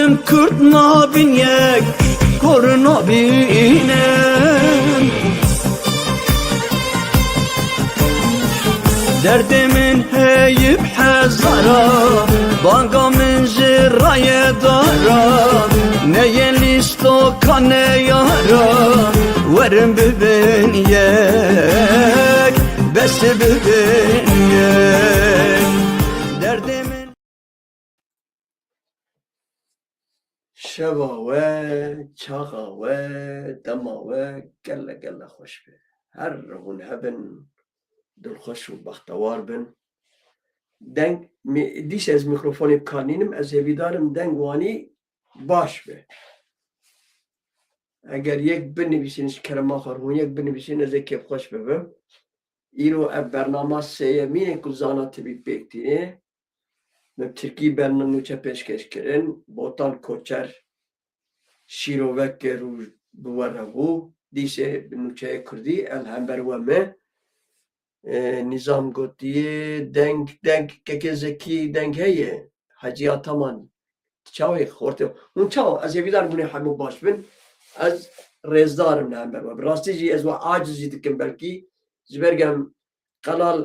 Derdim Kürt nabin yek Kur nabinem Derdimin heyip hezara Banga min jiraya dara Neye listo kane yara Verin bibin yek Besi bibin yek Derdimin شبا و چاقا و دما و گله گله خوش به هر رهون هبن دل خوش و بختوار بن دنگ دیش از میکروفونی بکارنینم از هیویدارم دنگ وانی باش به اگر یک بنویسینش کرما خورهون یک بنویسین از یک خوش ببم ایرو اب برنامه سیمینه که زانا تبی بکتینه من ترکی برنامه چه پیشکش کرن بوتان کوچر شیروک رو بوره بو دیشه بنوچه کردی الهمبر و مه نظام گوتیه دنگ که زکی دنگ هیه حجی آتامان چاوی خورده اون چاو از یویدار بونه همو باش بین از رزدارم نه همبر و براستی جی از و عاجزی دکن بلکی زبرگم قنال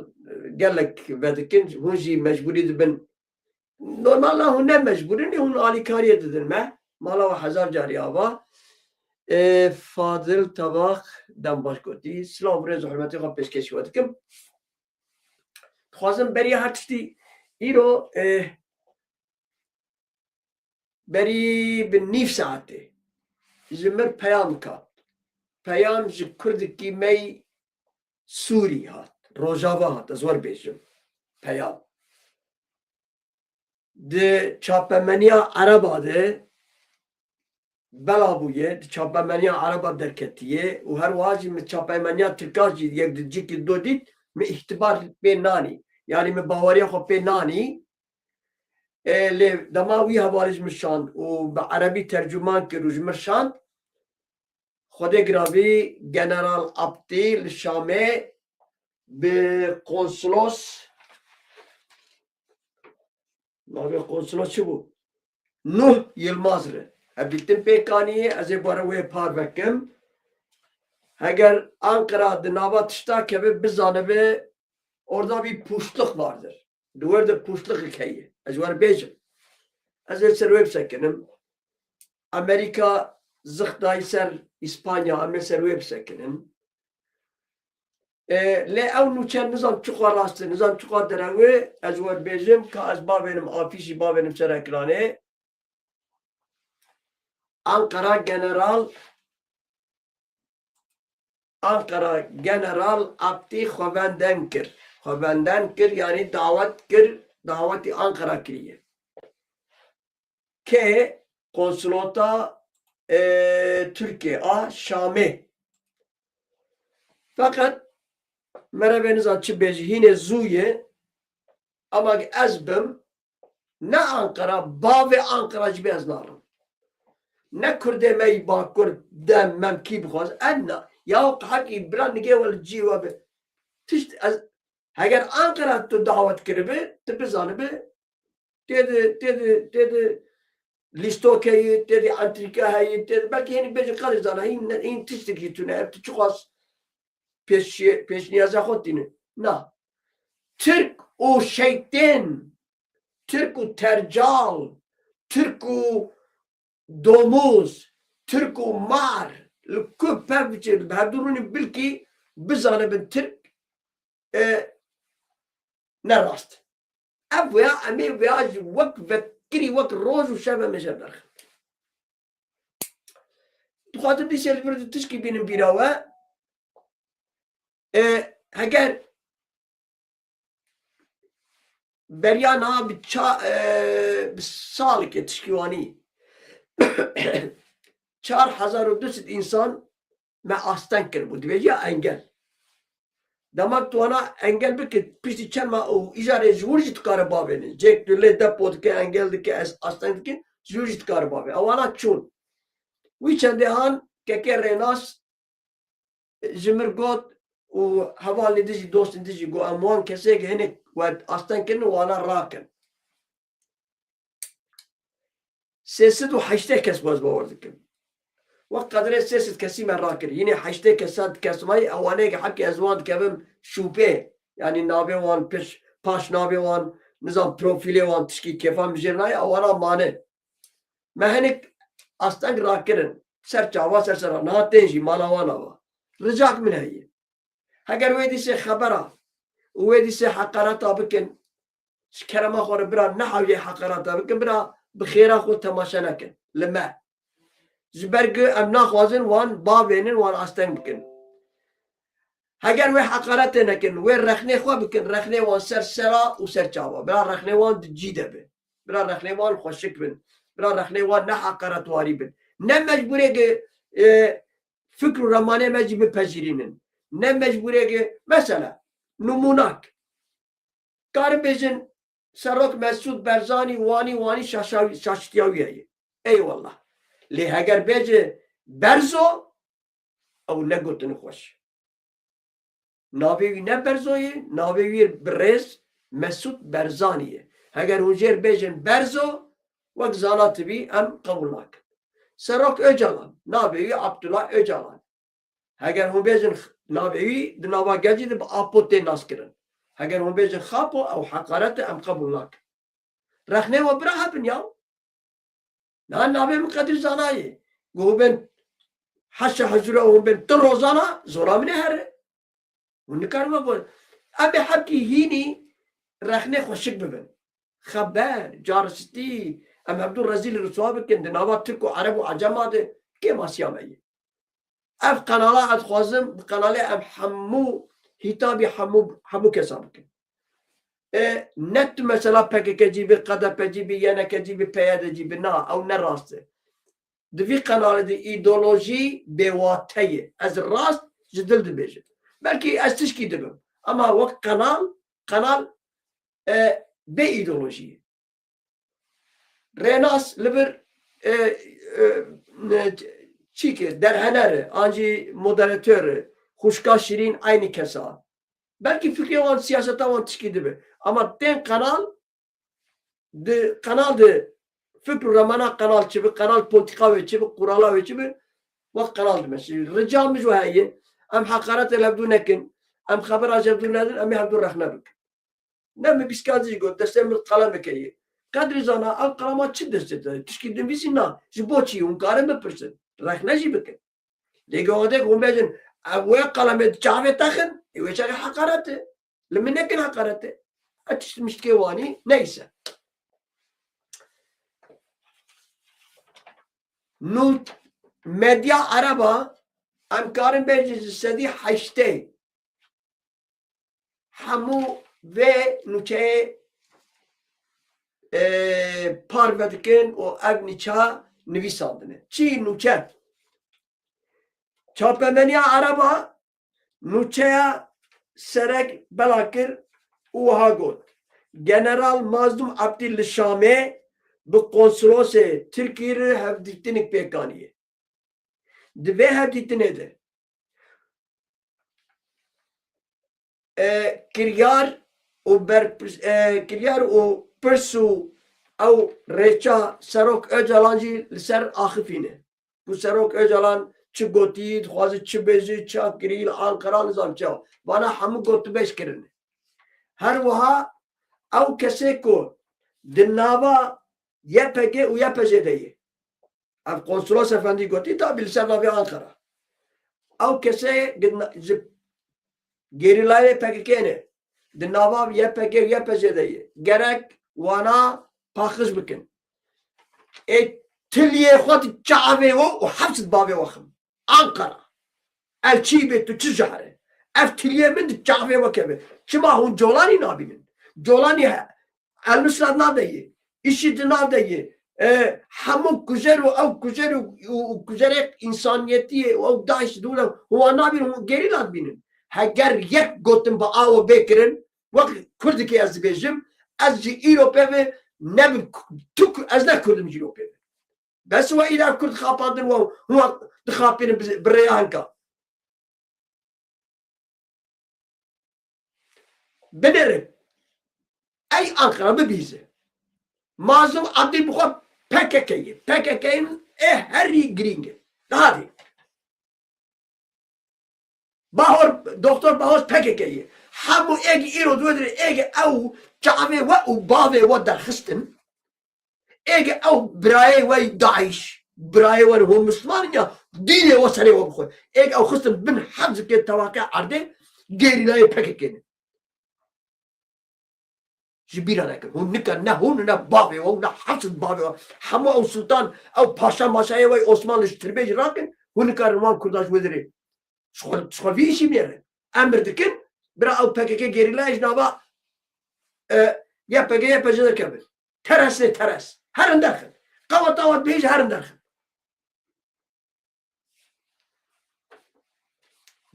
گلک بدکن هون جی مجبوری دبن نورمال هون نه مجبوری نه هون آلی کاریه ددن مه مالا و هزار جاری آوا فاضل طباخ دم باش گوتی سلام رز و حرمتی خواب پیشکشی وقت کم خوازم بری هر چیزی ایرو بری به نیف ساعته زمر پیام کات پیام ج کرد کی می سوری هات روجاوا هات از ور بیجم پیام ده چاپمنیا عربا ده بلا بویه چاپمنیا عربا درکتیه و هر واجی من چاپمنیا ترکاجی یک دجی که دو دید من احتبار به نانی یعنی من باوریا خو به نانی لی دماوی حوالج مشان و به عربی ترجمان که روز مرشان خود گراوی جنرال ابتی لشامه به قنصلوس ناوی قنصلوس چی بود؟ نوح یلمازره هبیتم پیکانیه از باروی پار بکم اگر Ankara dınava tışta kebe bizane be orada bir puştluk vardır. Duvarda puştluk hikaye. Az var bejim. Az ser web Amerika zıhtay ser İspanya ama ser web sekenim. Le ev nuçen nizam çuqa rastı nizam çuqa derevi az var bejim ka az ba benim afişi ba benim ser ekranı Ankara General Abdi Xwevenden kir. Xwevenden kir yani davet kir. Daveti Ankara kiriye. Ke konsolota Türkiye a Şam'e. Fakat merhabeniz açı bejihine zuye ama ezbim ne Ankara bavi Ankara gibi eznarım. Ne Kürdemeyi bakur demmem ki bixwaz enna ya hakî biran nige wel cîwa be tişt ez eger Ankara tu davet kiribe tu bizanibe tedi listokeyî tedi antrîka heyî tedi belkî henî bêje qadî zana hîn tiştekî tune ev tu çi xwaz pêşniyaza xwe tîne na Türk û şeytên Türk û tercal Türk û domuz Türk û mar li ku pev biçe herdurûnê bilkî bizanibin Türk ne rast ev veya em ê veya ji wek vekirî wek roj û şev em ê jê derxin dixwazim dîşê li vir tişkî bînim bîra we heger beriya niha bi salekê tişkîwanî 4200 insan me astan kir bû dibêje engel demek wana engel bike piştî çema û îjarê ji wir jî dikare bavêne cêk tu lê depo dike engel dike ez astan dike ji wir jî dikare bavê ewana çûn wî çendê han keke rênas ji mir got û hevalê de jî dostên de jî got em wan kesek hinek we astan kirin wana rakin سیست و حشته کس باز باور دکم وقت قدره سیست کسی من را کرد یعنی حشته کسات کسمای اوانه که حکی ازوان کبم شوپه یعنی نابه وان پاش نابه وان نظام پروفیلی وان تشکی کفام جرنای اوانا مانه مهنک استنگ را کرن سر چاوا سر سر نه تنجی مالا وانا وا رجاک من هي اگر ویدی سے خبره ویدی سے حقارت بکن کرما خور برا نحوی حقارت بکن برا بخیره خود تماشا نکن لما زبرگ ام ناخوازن وان بابینن وان استنگ بکن اگر وی حقارت نکن وی رخنه خو بکن رخنه وان سر سرا و سر چاوا برا رخنه وان جیده به برا رخنه وان خوشک بن برا رخنه وان نه حقارت واری بن نه مجبوره که فکر و رمانه مجبور پذیرینن نه مجبوره که مثلا نموناک کار بیزن سروک مسعود برزانی وانی شاشتیاویه ای والله لی اگر بیجه برزو او نگوتن خوش ناوی نه برزوی ناوی برز مسعود برزانیه اگر اونجر بیجن برزو وقت زانات بی ام قبول نکن سروک öcalan ناوی عبدالله öcalan اگر هم بیجن ناوی دناوا گجی ده با آپوته ناس کرن اگر هم بیجن خاپو او حقارت ام قبول نکن رخنه و برا هبن یا نه ناوی مقدر زانایی گو بن حش حجره و بن تر روزانا زورا منه هره ونکار ما بود ابي حبكي هيني رخنه خوشك ببن خبر جارستی ام عبد الرزيل الرسواب كن ناوا ترك وعرب وعجمات كيما سيامي اف قنالات خوازم قنالي ام حمو هتابي حمو كسابك نت مثلا بك جيبي قدا بجيبي يانا كجيبي بياده جيبي نا او نراسته دفي قناه دي ايديولوجي بواتيه از راست جدل دبيجه بلكي از تشكي دبم اما وقت قنال بايديولوجي ريناس لبر چیکه در هنره آنجی مدراتör خوشکا شیرین aynı kesa belki fikri olan siyasete olan tişkidi be ama ten kanal de fikri ramana kanal çibi kanal politika ve çibi kurala ve çibi vak kanal demesi ricamız o hayi am hakaret elabdu nekin am haber acabdu nedir am yabdu rahna bik nemi biskazi god destemir kalem keyi kadri zana al kalama çi destete tişkidi bisina jiboçi un karem person rahna jibike lege odek umbejin أبويا قلمت جافي تاخن يوجد حقارته لما نكن حقارته أتش مشتكيواني نيسا نوت ميديا عربا أمكارن بيجز السدي حشتي حمو ve نوچه پارودکن و اگنیچا نویساندنه چی نوچه چاپمنیا عربا نوچه سرک بلاکر اوها گود General Mazlum Abdülşam'e bu konsolose Türkiye'yi hevdiktinik pekaniye. Dve hevdiktinedir. Kiryar o persu او reça Serok Öcalan'cı ser ahifine. Bu Serok Öcalan çi gotid, xwazı çi bezi, çi kiril, Ankara nizam çav. Bana hamu gotu beş kirin. Her vaha او کسی کو دنوا YPG و YPG'yi. Ev konsolos efendi gotti ta bilsen navi Ankara. او kesi gerilaya PKK'ne dnava YPG و YPG'yi. Gerek wana paxız bikin. Tiliye xwat çave o hapsit bave waxım. Ankara. El çibe tu çijare. Ev tiliye min çave vakebe. Çima hun colani nabinin. Jolani elmisrad nadayı, işidi nadayı, hamu kuzeru ev kuzeru insaniyeti ev daş dula huwa nabin geri nadbinin. Heger yek gotin ba avu bekirin vak Kurdiki az bejim az ji İrope ve ne tuk az ne Kurdum ji İrope. Bes ve ila Kurd xapadın ve huwa tıxapinin bireyanka. Bederim. Ey Ankara bibîze. Mazlum Abdülbuxar PKK'in heri gringe. Hadi. Doktor Bahor PKK'yi. Hamu egi iro dvedri egi au çave ve u bave ve derxistin. Egi au braye ve Daesh. Braye ve o Müslüman ya dine ve sene ve bukhoy. Egi au xistin bin habz ke tavaqi arde gerilayı PKK'nin. Jibira nekin. Hun nikar ne hun ne bave ve ne habz bave ve hamu au sultan au paşa maşaya ve Osmanlı ştirbeci rakin. Hun nikar man kurdaş vedri. Şol işim yeri. Emir dikin. Bira au PKK gerilayı nava YPG kebir. Teres. Her derken. Kavat beyj her derken.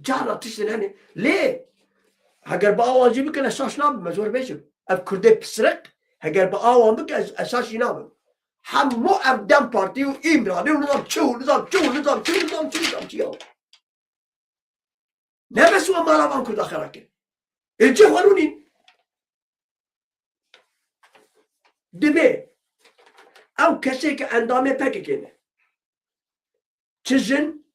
Cahla tiştin hani. Le. Eğer bu avancı bir kere esas ne yapayım? Mezor beycim. Ev Kürde pisrek. Eğer bu avancı bir kere esas ne yapayım? Hammu evden partiyi İmralı. Nizam çuğ. Ne besu amalavan Kürde kharakin. İlce varunin. Dibe. Ev kese ki endame PKK'ne. Çizin.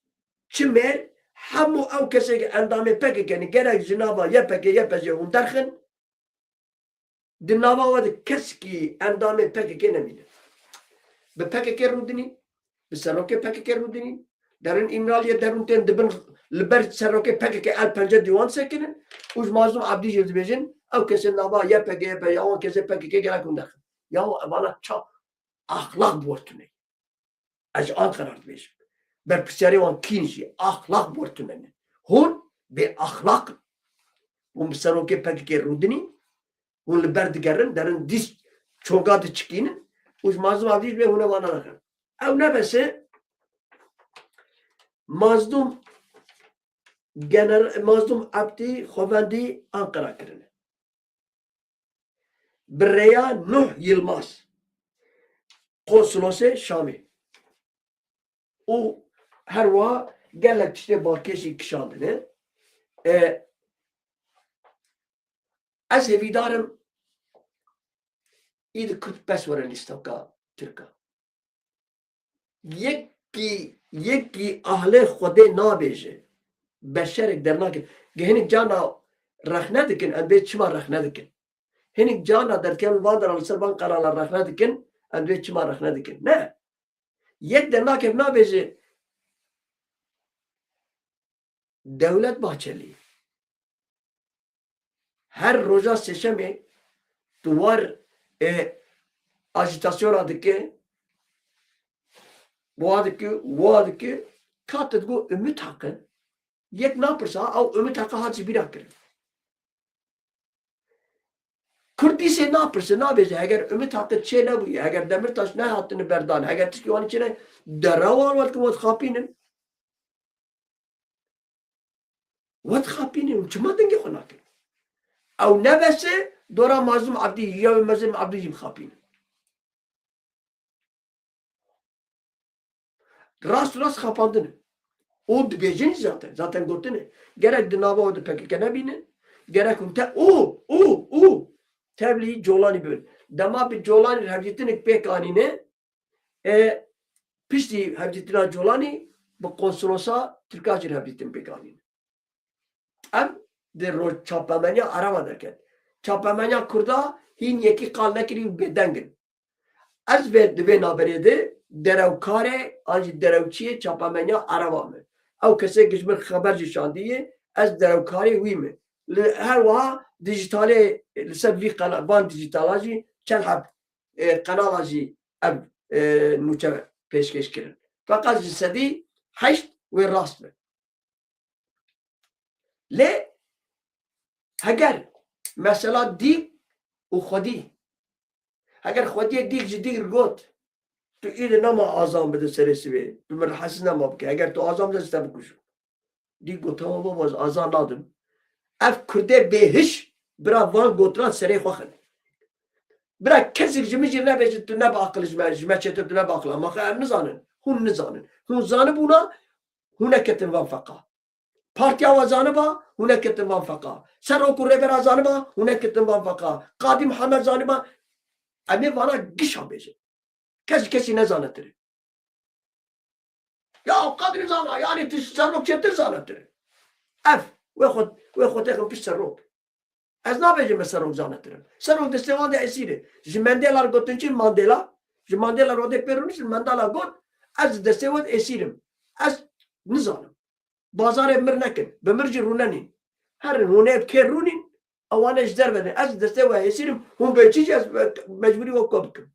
Çimer. Hamu ev kese ki endame PKK'ne. Gerek zinava YPG hun derken. Dinava vadı keski endame PKK'ne miydi? Be PKK rudini. Be seroke PKK rudini. Derin İmraliye derun ten dibin liber seroke PKK el pence divan sekinin. Uç mazlum abdi jildibejin. Ev kese nava YPG ya o kese PKK gerek hun derken. Ya bana çok ahlak bortune. Az Ankara dibejin. Ber pisari wan kinji ahlak bortune. Hun be ahlak. Hun seroke PKK rudini. Hun liber digerin derin dis çogadı çıkinin. Uç mazlum abdi ve hune bana nakın. Ev nebesi mazlum abdi Xovendi Ankara kirine. Birreya Nuh Yılmaz konsolose Şami. O her va gelek işte balkeşi kişandını. Az evidarım İdi 45 veren istavka Türka. Yeki ahle Xude nabeje. Beşerek dernakin. Gehenik cana rahne dikin. Enbe çima rahne dikin. Henik cana derken vadar al-sırban karalar rahne dikin. Enbe çima rahne dikin. Ne? Yek dernakin nabeje. Devlet Bahçeli. Her roja seçemi duvar ajitasyon adıki bu adıki katıt bu ümit hakkı yek ne yaparsa o ümit hakkı hadisi bir hakkı Kurdisi ne yaparsa ne yapacak eğer ümit hakkı çeyne bu eğer Demirtaş ne hattını berdan eğer tiki onun içine deravar var ki vat khapinin uçmadın ki konak او نبسه دورا مازم عبدی یا مازم عبدی جیم خابین راست خapandın o dibecin zaten gördün gerek dinava o PKK ne binin gerek unte o tebliğ Jolani böyle dema bir Jolani havcetini pekanine pişti havcetina Jolani bu konsolosa Türkçe havcetin pekanine de roz çapamanya arama derken. Çapamanya kurda hin yeki kalne kiri bedengin. Az ve dve naberede derevkare anji derevçiye çapamanya arama mı? Ev kese gizmir haberci şandiye az derevkare uy mi? Her vaha dijitale lisebli van dijitalaji çelhab kanalaji ev nuçe peşkeş kirin. Fakat cesedi haşt ve rast mı? Le Eğer mesela dik o Xwedî eğer Xwedî dik ji dik got tu îdî nema azam bide serê sivê tu min hesî nema bike eğer tu azam bide te bikuşî dik got tamam baba azan nadim ev Kurdê bêhiş bira van gotiran serê xwe xin bira kesik ji min jî nebêje tu nebe aqil ji me çêtir tu nebe aqil ama ev nizanin hûn zanibûna hûn neketin van feqa Partiya wazanıba hune ketin van faka. Seroku revera zanıba hune ketin van faka. Kadim Hamer zanıba emi vana gişa beje. کسی نزانتره یا قدر زانا یعنی تش سرک چتر زانتره اف و خود اخم پیش سرک از نبیجم سرک زانترم سرک دستوان ده اسیره جی مندلا گوتن چی مندلا رو ده پیرونیش مندلا گوت از دستوان اسیرم از نزانم بازار مر نکن بمرجی روننین هر رونه که رونین اوانش در بده از دستوان اسیرم هم به چیزی از مجبوری و کابکم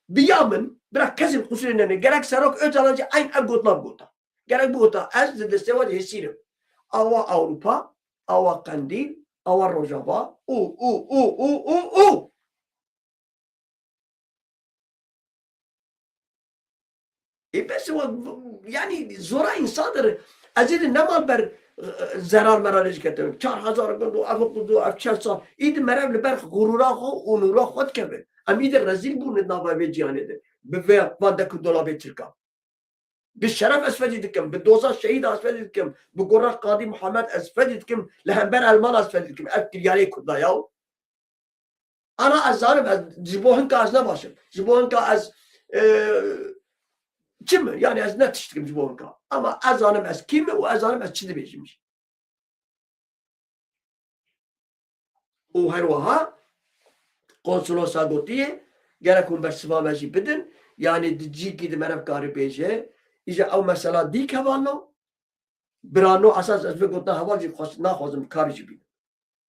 بیامن برا کسی خصوصی نه گرک سرک öcalanca این اگوتلا بگوتا گرک بگوتا از دستوان اسیرم اوا اروپا اوا قندیل اوا روجابا او بس یعنی زورا انسان داره از این نمال بر zarar مرالج کردم 4000 گندو اف 4 سال اید مرام لبر غرورا خو اونورا خود کبه امید رزیل بون نابا به جهان ده به واندا کدولا ترکا به شرف اسفدی دکم به دوزا شهید اسفدی دکم به گورا قاضی محمد اسفدی دکم لهمبر المان اسفدی دکم افتریاری کدا یا انا ازارم از جبوهن که از نباشم جبوهن که از kim yani az ne tiştikim bu onka ama azanım az kimi o azanım az çidi bejmiş o her vaha konsolosa gotiye gerekum bersıva meci bidin yani dici gidi meref gari beje iyice o mesela dik havanlo birano asas az ve gotna havalci khos na khozum karici bi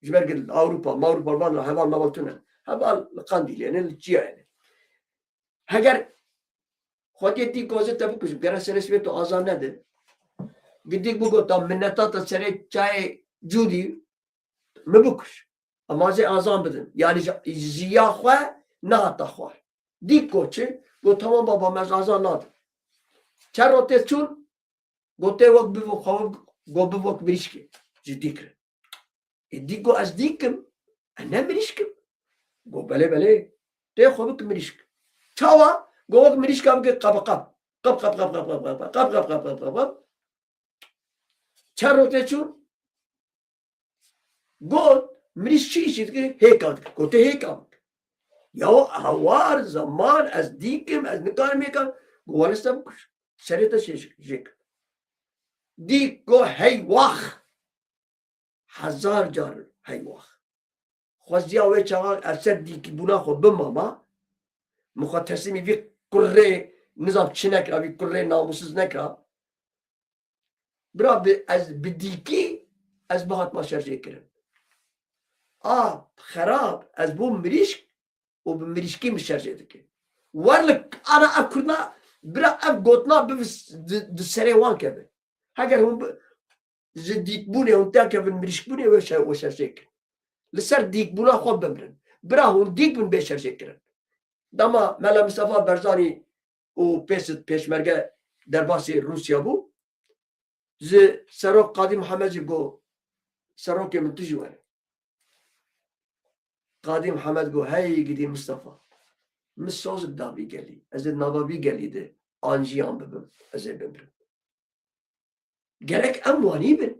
jiber gel Avrupa van havan navaltunen haval qandil yani ciya yani eğer خودی تی کوزه تبو کش گره سرش به تو آزان نده گدی بگو تا منتا تا سر چای جودی مبکش اما زی آزان بدن یعنی زیا خو نه تا خو دی کوچه گو تمام بابا مز آزان نده چروته چون گوته وقت بو خو گو بو وقت بریشکی جدی کر دی گو از دیکم انا بریشکم گو بله ته خو بک بریشک چاوا گوک مریش کام که قب چه روته چون گوت مریش چی شد که هیکان گوته هیکان یا هوار زمان از دیکم از نکار میکن گوالستا بکش سریتا شک دیک گو هی واخ 1000 جار هی واخ خوزی اوه چاقا اثر دیکی بونا خو بماما مخواد تسلیمی وی کره نظام چی نکرا وی کره ناموسز نکرا برا از بدیکی از بهات ما شرجه کرن خراب از بو مریشک و به مریشکی مشرجه دکه ورلک انا اکرنا برا اف گوتنا به سره وان کبه اگر هم دیک بونه هم تا که مریشک بونه و شرجه کرن لسر دیک بونه خواب بمرن برا هم دیک بون به شرجه کرن دما ملا مصطفی برزانی و پیشمرگه در باسی روسیا بو ز سروک قاضی محمد گو سروک منتجی وره قاضی محمد گو هی گیدی مصطفی مسوز دابی گلی از نوابی گلی ده آنجیان ببم از بمرم gerek اموانی بن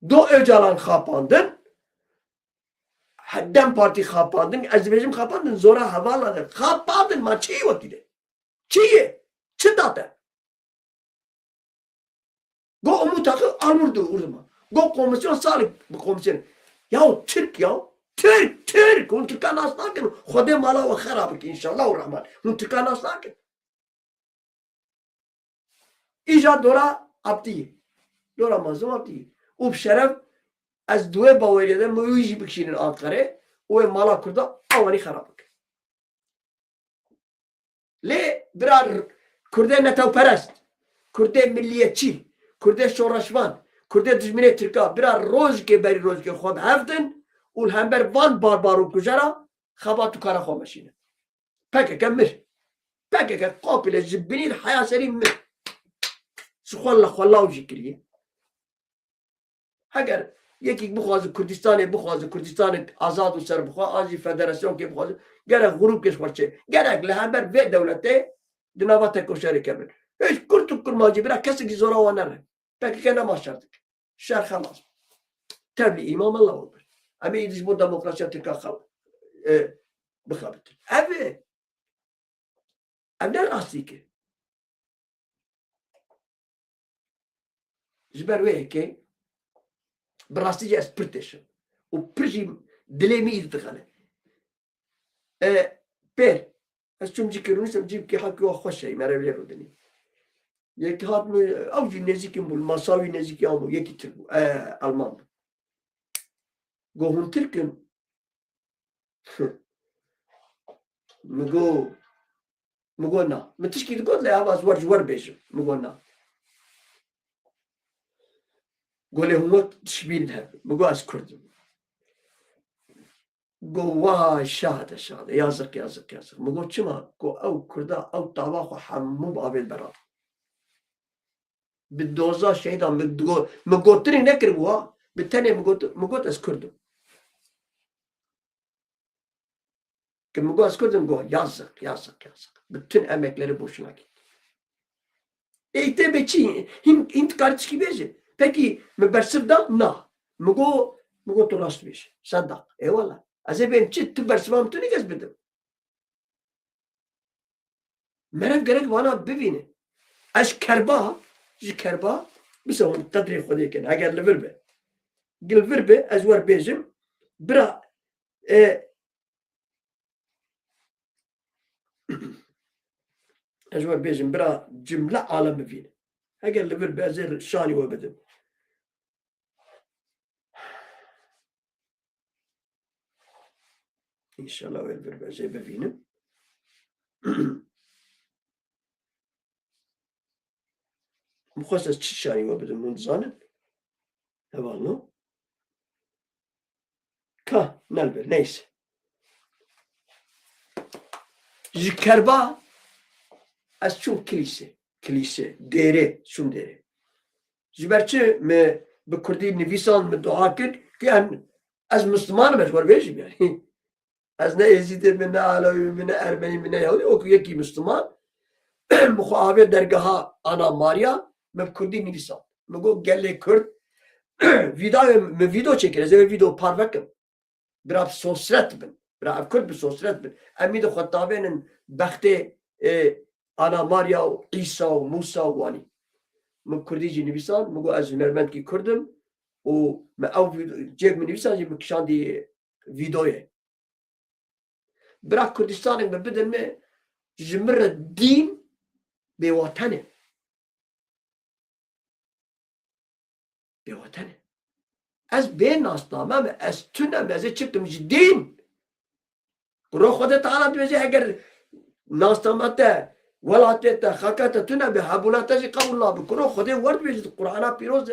دو öcalan خاپاندن Dem parti kapandın, azibecim kapandın, zora havaladı. Kapandın ma çiğ vakide. Çiğ, çıdatı. Go umutakı almurdu urma. Go komisyon sağlık bu komisyon. Ya Türk ya. Türk. Un Türkan aslakin. Khode mala ve kharabik inşallah rahman. Un Türkan aslakin. İca dora abdi. Dora mazlum abdi. Ub şeref از دوه باوریده مویجی بکشینن آنکاره و مالا کرده آوانی خراب بکن لی برار کرده نتاو پرست کرده ملیتچی کرده شورشوان کرده دجمنه ترکا برار روز که بری روز که خود هفتن اول هم بر وان باربارو کجرا خباتو کارا خو مشینه پکه کمر پکه که قابل زبینی حیا سری مر سخوالله خوالاو جی کریه اگر یکی بخواد کردستان آزاد و سر بخواد آزی فدراسیون که بخواد گرک غروب کش پرچه گرک لهمبر و دولته دنوات کوشاری کبر هیچ کرماجی برا کسی که زورا و نره پکی که نما شرطک شهر خلاص تبلی امام الله اکبر اما ایدش بود دموکراسی ترکا بخوابت اوه ابدا راستيك جبر ويكي براستي جاس برتش وبرجي دليمي يدخل بير أشوم جيكرون سم جيب كي حكي وخش شيء ما ربي يردني يك هات أو جي نزيك مول مساوي نزيك يامو يكي تلو ألمان قوهم تلكن مقولنا متشكي تقول لي هذا زور بيجو مقولنا قولي هو تشبين هذا مقول أسكردم قوا شهادة يازق مقول شما قو أو كردا أو طباخ حمو بابل براد بالدوزا شيدا مقول تري نكر قوا بالتاني مقول أسكردم كم مقول أسكردم قوا يازق bütün emekleri boşuna gitti. Eğitim hint kardeş gibi. Peki mübersirdan na. Mugo turastmış. Sadak. Eyvallah. Azı ben çift bersivam tuni gezmedim. Merak gerek bana bibini. Az kerba bir son tadrih kodeyken. Eğer liverbe. Gilverbe az var bezim. Bira أجوار بيجن برا جملة عالم فينا هاجر لبر بازر شاني وبدم إن شاء الله ويلبر بازر بفينا مخصص شاني وبدم من زانن هبالنا كا نلبر نيس جكربا از چون کلیسه دره چون دره جبرچه me به کردی نویسان me دعا کرد که از مسلمان مشور بیشیم yani از نه ازیده من نه علاوی من نه ارمنی من نه یهودی او یکی مسلمان مخابر درگاه آنا ماریا me کردی نویسان مگو گله کرد ویدیو çeker از ویدیو پاروکم برای سوسرت بن برای کرد به سوسرت بن امید خطابین بخته Ana Maria و عیسی و موسی وانی من کردی جی نویسان مگو از هنرمند کی کردم و من او جیب من نویسان جی مکشان دی ویدیوه برای کردستان من بدن من جمر دین به وطنه از بین ناسنامه از تونم از چکتم جی دین رو خودت تعالی دوزی اگر ناسنامه تا ولاتت خاكات تنا بحبولاتي قول الله بكرو خدي ورد بيجي القرآن بيروز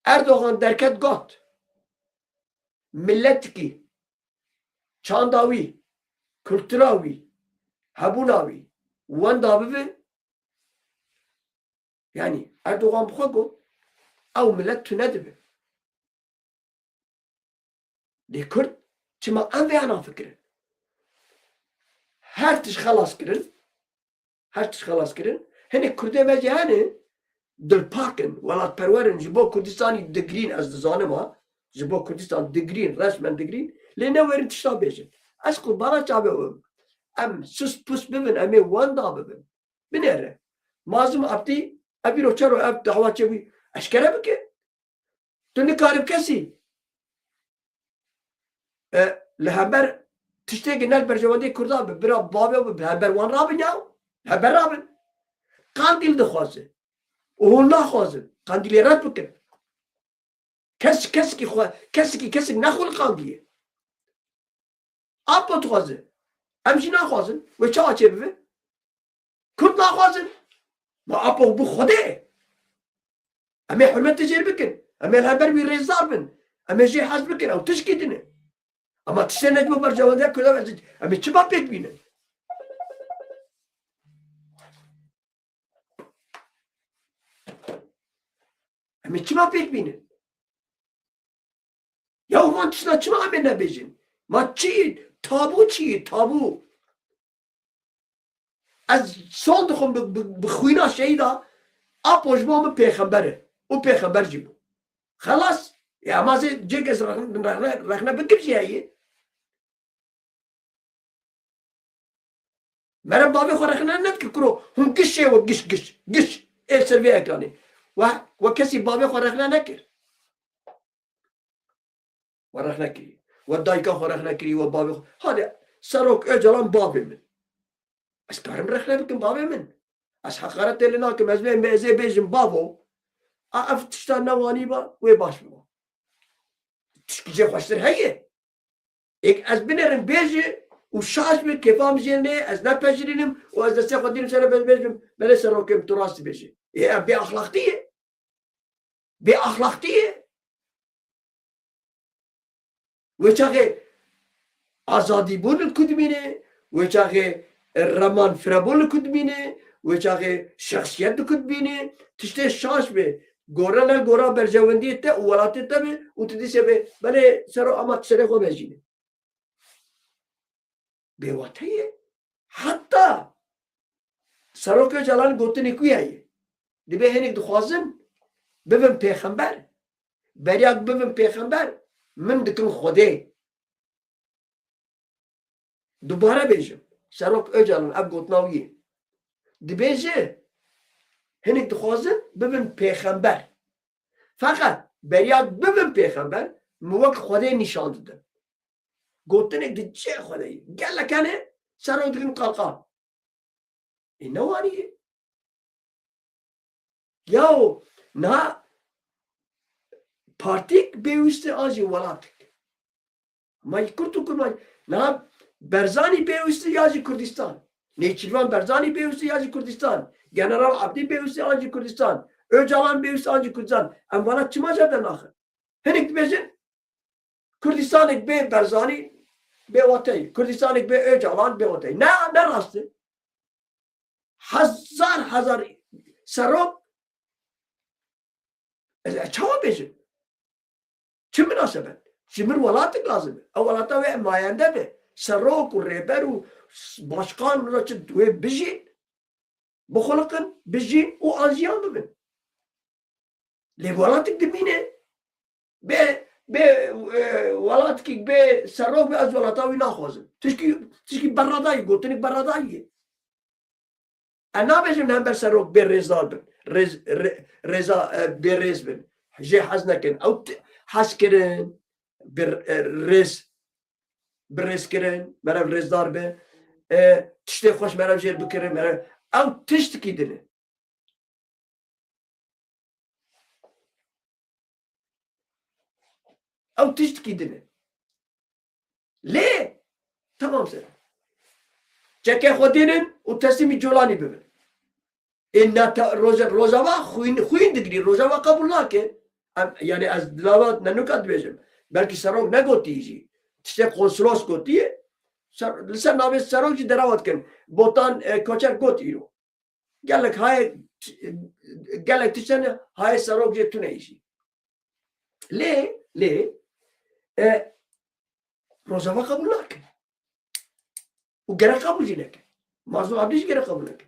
Erdoğan derket got milletki çandavi kültüravi habunavi wandavi yani Erdoğan bu kadar او millet tünedir de Kürt çima anve ana fikri her tiş خلاص كرن هني كردي بجي هني دل باكن ولا تبرورن جبو كردستاني دقرين از دزانما جبو كردستان دقرين رسما دقرين لنا ورن تشتا بيجن اسكو بانا چابه ام سوس پوس ببن امي واندا ببن بنره مازم ابتي ابي رو چرو اب دعوه چوي اشكره بك توني كارب كسي لهبر تشتاق نال برجوادي كردا برا بابا بهبر وان رابن ياو هبر رابن قانديل دخوازه وهلا خوازه قانديل رات بكر كسكي ناخل قانديل ابا تخوازه امشي ناخوازن وچا چه بي كرد ناخوازن ما ابا بو خوده امي حرمت تجربكن امي الهبر بي ريزار بن امي جي حاسبكن او تشكيدنه Ama tişte necmi barcavada kulağı ama çıba pek bine. Ama çıba pek bine. Ya uman tişna çıma amene bejin. Ma çi tabu. Az son dixum bixwina şeyda apojmamı peygambere. O peygamber cibu. Xalas ya mazı cekes rahne bikim şeyi. مرا بابی خورخنه ند که کرو هم گشه و گش ای سروی اکرانی و کسی بابی خورخنه نکر خورخ نکری و دایکا خورخ نکری و بابی هاده سروک اجلان بابی من از کارم رخنه بکن بابی من از حقارت لینا که مزمین بیزه بیجم بابو اف تشتا نوانی با وی باش بابا تشکیجه خوشتر هیه ایک از بینرم بیجه و شاش بید کفام جنه از نپذیرینم و از دسته خودیم سر بیجم بله سروکم تو راستی بیجه یه بی اخلاقیه بی اخلاقیه و چاقه آزادی بول کدومینه و چاقه رمان فرابول کدومینه و چاقه شخصیت کدومینه تشته شاش به گورا برجواندی تا ولاتی تا به و تدیسه به بله سرو اما سر خو بجینه بیواتیه حتی سروک جلال گوتنی کویه دیگه هنیک دخوازن ببین پیغمبر بریاک ببین پیغمبر من دکن خوده دوباره بیجم سروک اجالن اب گوتناویه دی بیجه هنیک دخوازن ببین پیغمبر فقط بریاک ببین پیغمبر موک خوده نشان دادن گوتنک دی چه خوده گل کنه سروک دکن قلقان این نوانیه یاو نه پارتیک بیوسته آجی ولاتک ما یکرتو کنم نه برزانی بیوسته یاجی کردستان نیچیروان برزانی بیوسته یاجی کردستان جنرال عبدی بیوسته آجی کردستان öcalan بیوسته آجی کردستان ام وانا چما جدن آخر هنیک بیجن کردستانک بی برزانی بی واتای کردستانک بی öcalan بی واتای نه راسته هزار سروک چه بیجن چه مناسبت شمر ولاتک لازمه اولاتا و ماینده به سروک و ریبر و باشقان را چه دوی بجین بخلقن بجین و آزیان ببین لی ولاتک دمینه به ولاتک به سروک به از ولاتاوی نخوازن تشکی برادایی گوتنک براداییه انا بجن هم بر سروک به رزال بن رزا به رز بن جه حز نکن او حس کرن برز کرن مرا رزدار به تشتی خوش مرا جیر بکرن مرا او تشت کی دنه او تشت کی دنه لی tamam سر چکه خودینن و تسلیمی جولانی ببین این روزاوا خوین دگری روزاوا قبول نکه یعنی از دلاوات ننوکات بیجم بلکه سروک نگوتیجی تشته کنسولوس گوتیه لسه نامه سروک جی دراوت کن بوتان کوچر گوتی رو گلک تشتن های سروک جی تو نیشی لی روزاوا قبول نکه و گره قبول جی نکه مازو عبدیش گره قبول نکه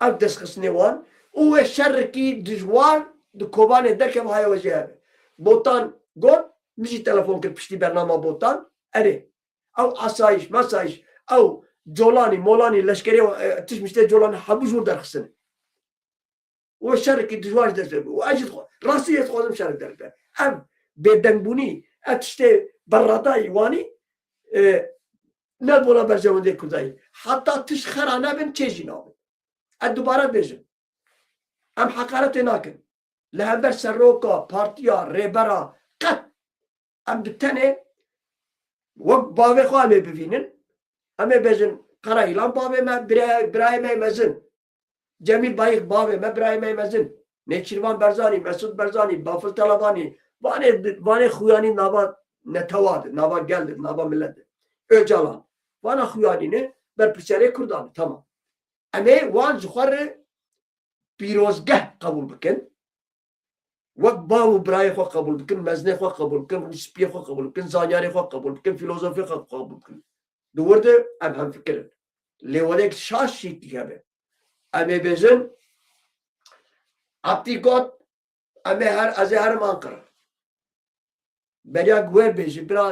اب دست خسنه وان او شر کی دجوار دو کوبان دکم های وجه بوتان گل میشی تلفن کرد پشتی برنامه بوتان اره او آسایش مسایش او جولانی مولانی لشکری تش میشته جولانی حبو جور درخسنه و شر کی دجوار دست و اجد راستیت خودم شر درده ام بدنبونی اتشته برادای وانی نه بولا برجامده کردایی حتی تش خرانه بن چیزی نامه دوباره بیجم ام حقارت ناکن لهبر سروکا پارتیا ریبرا قط ام دتنه وقت باوی خواه می ببینن اما بیجن قرا ایلان باوی ما برای می مزن جمیل بایق باوی ما برای می مزن نیچیروان برزانی مسعود برزانی بافل طلبانی وانه خویانی نابا نتواد نابا گلد نابا ملد öcalan vana خویانی نه بر پسره کردان tamam اما وان زخور پیروزگه قبول بکن وقت باو برای خو قبول بکن مزنه خو قبول بکن رسپیه خو قبول بکن زانیاری خو قبول بکن فیلوزوفی خو قبول بکن دورده ام هم فکرن لیولک شاش شیتی همه اما بزن عبدی گوت اما از هر منقره بریا گوه بیجی برا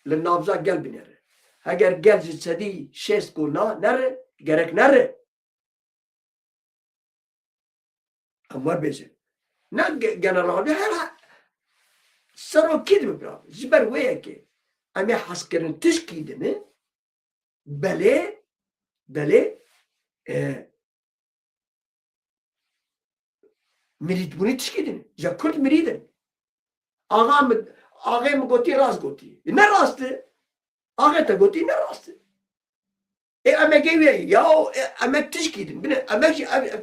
لنابزا گل بینره اگر گل سدی شست کو نره gerek nere ama beze ne generali her saro kid bra ziber weyeke ama haskerin tişkidi mi bele mirit bunu tişkidi ya kurt miridin ağam goti rast goti ne rastı ağa te goti ne rastı ama geviye ya ama tişkidin bine ama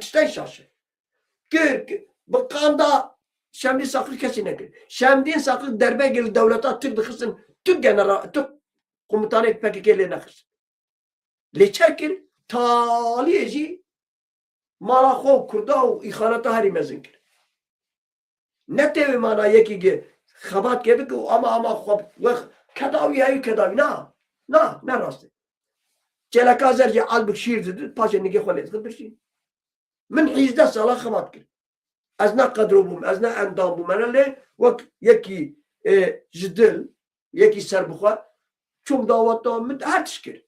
tişten şaşı Bakanda Şemdi saklı kesine gir. Şemdi'nin saklı derbe gel devlete Türk dıkısın. Türk general, Türk komutanı PKK'li nakırsın. Leçekir taliyeci malakho kurda ihanata harimezin kir. Ne tevi mana yeki ki xabat gibi ki ama xob ve kedavi ne rastı. Celaka zerci albik şiir dedi. Paşa nige xolet kıdırşi. Min hizde sala xabat kir. از نه قدر بوم از نه اندام بوم منله وقت یکی جدل یکی سر بخواه چون دعوت دامد هرچ کرد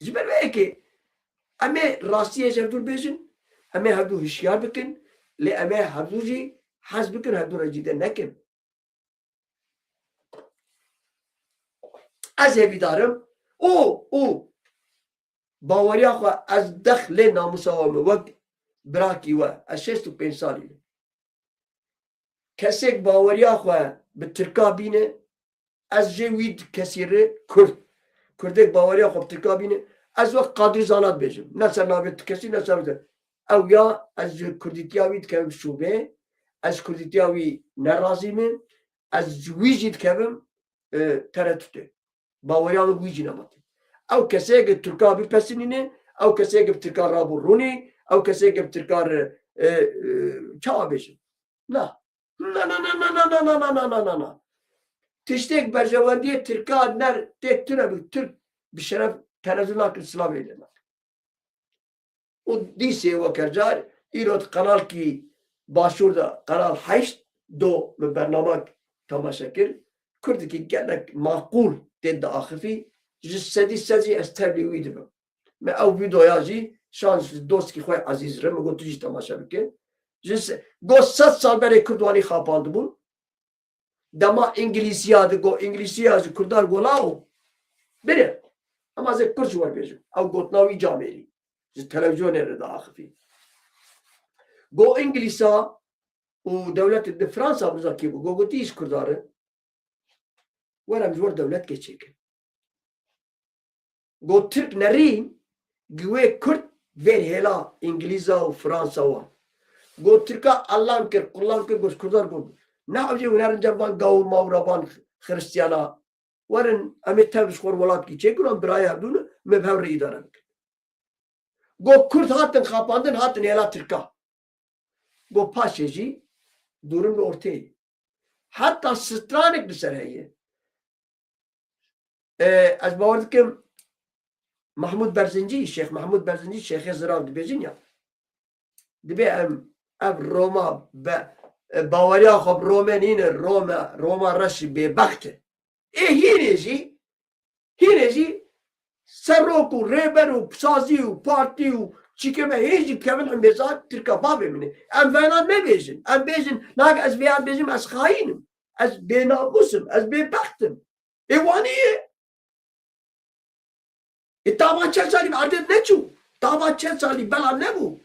جبر به که همه راستیه جبدول بیشن همه هدو هشیار بکن لی همه هدو جی حز بکن هدو را جیده نکن از همی دارم او باوریا خو از دخل ناموساوام وقت براکی و از 65 سالی کسی باوریا خو به ترکا بینه از جوید کسی ره کردک باوریا خو به ترکا بینه از وقت قادر زانات بیجم نه سر نابت کسی نه سر او یا از کردیتیاوید که شوبه از کردیتیاوی نرازی من از ویجید که تردده باوریا ویجی نماتی او کسی که ترکا بپسینینه او کسی که ترکا رابو رونی او کسی که ترکا چا بیشن نه تشتک برجواندی ترکا نر تکتونه بی ترک بشرف تنزل ناکر سلام ایلنا o دیسه وکرجار ایراد قنال کی باشور دا قنال 8 دو برنامه تماشا کر کرد کی گلک معقول دید آخفی جسدی استبلی ویدم من او ویدیویا جی شانس دوست کی خوی عزیز رم گو تو جی تماشا بکن گو 100 سال برای کردوانی خواپاند بون دما انگلیسی یاد گو انگلیسی از کردار گولاو بره اما از کرد جوار بیجم او گوتناوی جامعی جز تلویزیون ردا آخفی گو انگلیسا و دولت د فرانسا بزاکی بو گو تیش کرداره ورم جور دولت که چیکن گو ترک نرین گوه کرد ویر هلا انگلیزا و فرانسا وان گو ترکا اللهم کر قلان کر گوش کردار گو نه اوجه ونرن جبان گاو ماورابان خرستیانا ورن امی تبش خور ولاد کی چه کنم برای هبدون مبهور ایداره بکن گو کرد هاتن خاپاندن هاتن هلا ترکا گو پاشه جی دورم ortaya hatta stranik bir serheye az bawardı ki Mahmud Berzinci, Şeyh Mahmud Berzinci, Şeyh Zirav dibecin ya. Dibe ev Roma Bavariya xob Romenine Roma raşi bebaktı. Hineci Serroku, Reberu, Saziu, Partiu, Çikeme heci kevin hem bezat Türk'a babemini. Em venan ne bejin? Em bejin nak ez veyan bejim ez khainim. Ez benamusum, ez bebaktım. Vaniye. Dava çel salim adet ne çu? Dava çel salim bela ne bu?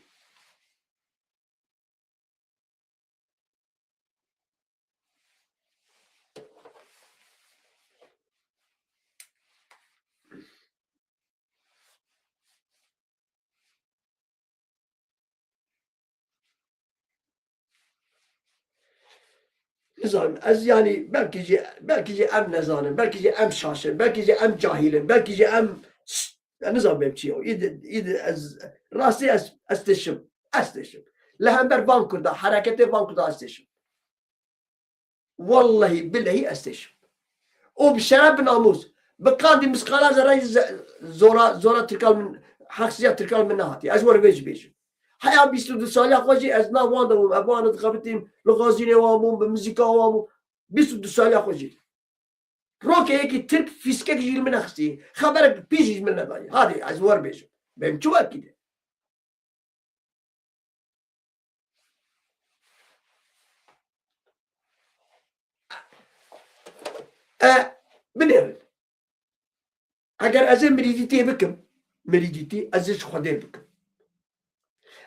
Nizam, ez yani belki em nezanim, belki em şaşır, belki em cahilim, belki em nizam bemçiyo. Rasti esteşim. Lehember bankurda, harekete bankurda esteşim. Vallahi billahi esteşim. O bir şeref namus. Bıkkadi miskala zaray zora tirkal min haksiyat tirkal min nahati. Ez var vecbejim. Haya 22 سال خوشی از نواندم ابوانت خبرتیم لغازی نوامون به موزیکا وامون 22 سال خوشی روكي كي ترك فيسكك يجي من اختي خبرك بيجي من النباية هذه ازوار بيجو بمشوا كده بنرد اگر از مریدیتی بکم مریدیتی ازش خودی بکم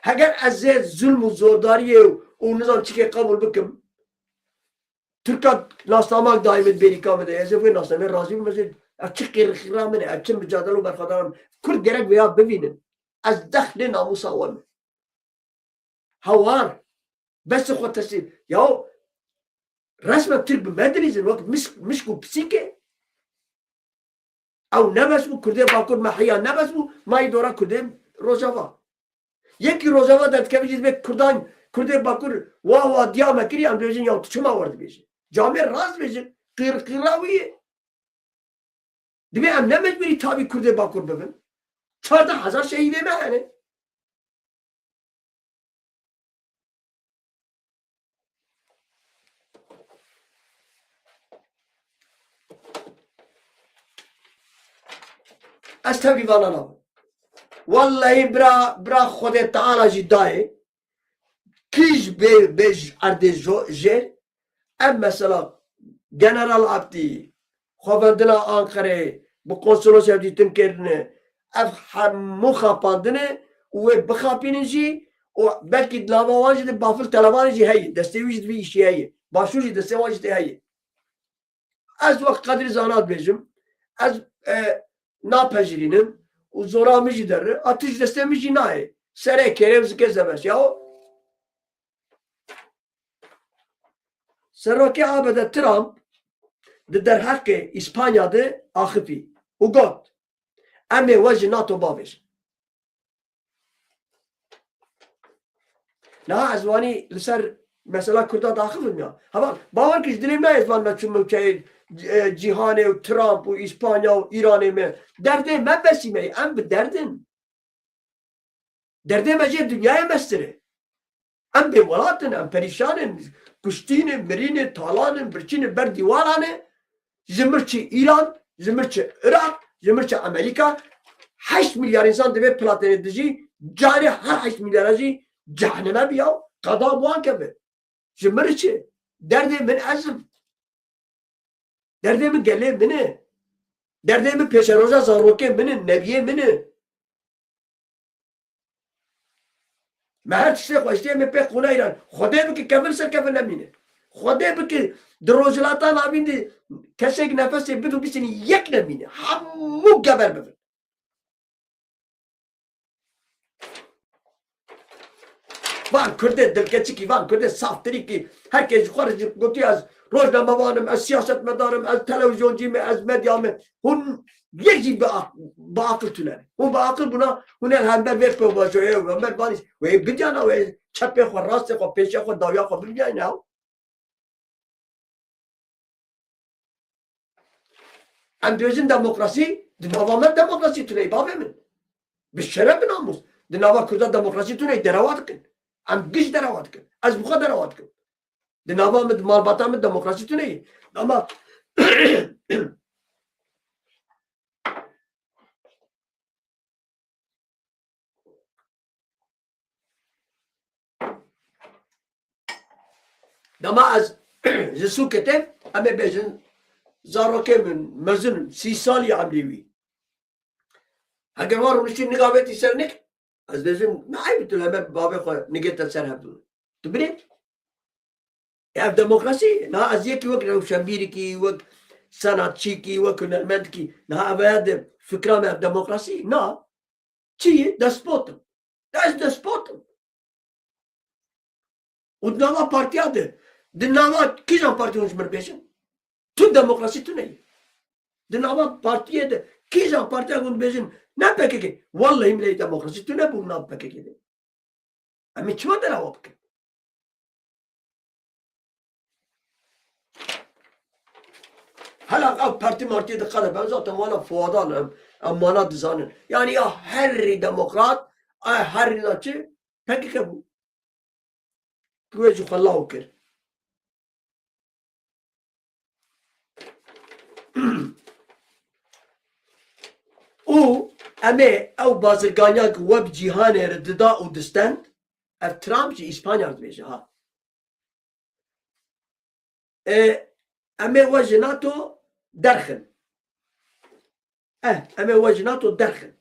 اگر از ظلم و زورداری و نظام چی که قبول بکم ترکا ناسنامه دائمت بریکا بده از وی ناسنامه راضی بمزید چه خیرخیرا منه چه مجادله و برخوادارم کل گرک بیا ببینن از دخل ناموس آوامه هوار بس خود تسلیم یا رسم ترک بمدريزن وقت مشكو بسيكي او نبس بو كردي باكور محيا نبس بو ما يدورا كردي روجافا يكي روجافا دات كبيجي بك كردان كردي باكور واوا دياما كري ام بيجن يا تشما ورد بيجي جامع راس بيجي قراوي دبي ام نمج بري تابي كردي باكور ببن 4000 شهيد ما يعني استوي وانا والله برا خود تعالى جداي كيش بيج ارد جير ام مثلا جنرال عبدي خواندنا انقره بقنصلوس يبدي تنكرنه اف همو خاپاندنه و بخاپينجي و بلكي دلاما واجد بافل تلوانجي هي دستي وجد في شيء هي باشوجي دستي واجد هي از وقت قدر زانات بيجم از ناپذیرینم و زورا میجی داره آتش دسته میجی نه سره کریم که زبش یا سراکی عبد ترامپ در حق اسپانیا ده آخفی و گفت امی وجه ناتو بابش نه از وانی لسر مثلا کرده داخل میاد هوا باور کش دلیم نه از وان مچون که جهان و ترامپ و اسپانیا و ایران می درده من بسیمه ام به دردن درده مجه دنیای مستره ام به ولاتن ام پریشانن کشتین مرین تالان برچین بر دیوارانه زمرچه ایران زمرچه عراق زمرچه امریکا 8 میلیارد انسان دبه پلاتین دجی جاری هر 8 میلیاردی جهنمه بیا قضا بوان که زمرچه درده من ازم درده من گله منه درده من پیش روزا زاروکه منه نبیه منه من هر چیزی خوشتی من پی خونه ایران خوده بکی کفر سر کفر نمینه خوده بکی دروجلاتا نامین دی کسی که نفس بدو بیسینی یک نمینه همو گبر ببین وان کرده دلکچی کی وان کرده صافتری کی هر کسی خارج گوتی از روزنامه وانم از سیاست مدارم از تلویزیونجی می از مدیام هون یکی با عقل تونه هون با عقل بنا هون همبر ویپ کو باشه و همبر بانیش و بدیانا و چپ خو راست خو پیش خو داویا خو بدیانا نه اندوزن دموکراسی دنوامت دموکراسی تونه بابه من بالشرف ناموس دنوا کرده دموکراسی تونه دروات کن ام گیش دروات کن از بخا دروات کن دنوا مد مالباتا مد دموکراسی تونه اما دما از جسو کته اما بجن زاروکه من مزن 30 سالی عملیوی اگر وارو نشتی نقابتی سر نک از بجن نعی بیتو همه بابه خواه نگیتا سر هبدو تو برید اف دموکراسی نه از یکی وقت روشنبیری کی وقت سناتچی کی وقت هنرمند کی نه باید فکرام اف دموکراسی نه چیه دسپوتم از دسپوتم و دنوا پارتیا ده دنوا کیجان پارتیونش مربیشن تو دموکراسی تو نه دنوا پارتیه ده کیجان پارتیا گون بیشن نه پکه والله ملی دموکراسی تو نه بون نه پکه ده امی چما در آواب کن هلا او پارتی مارتی ده قدر ben zaten وانا فوادانم امانا دزانن yani ya her demokrat her inatçı peki bu توجه خلاه كر او امه او بازرگانیا که وب جیهان ددا و دستند اف ترامپ جی اسپانیا بیجه ها امه وجه ناتو درخن امه وجه ناتو درخن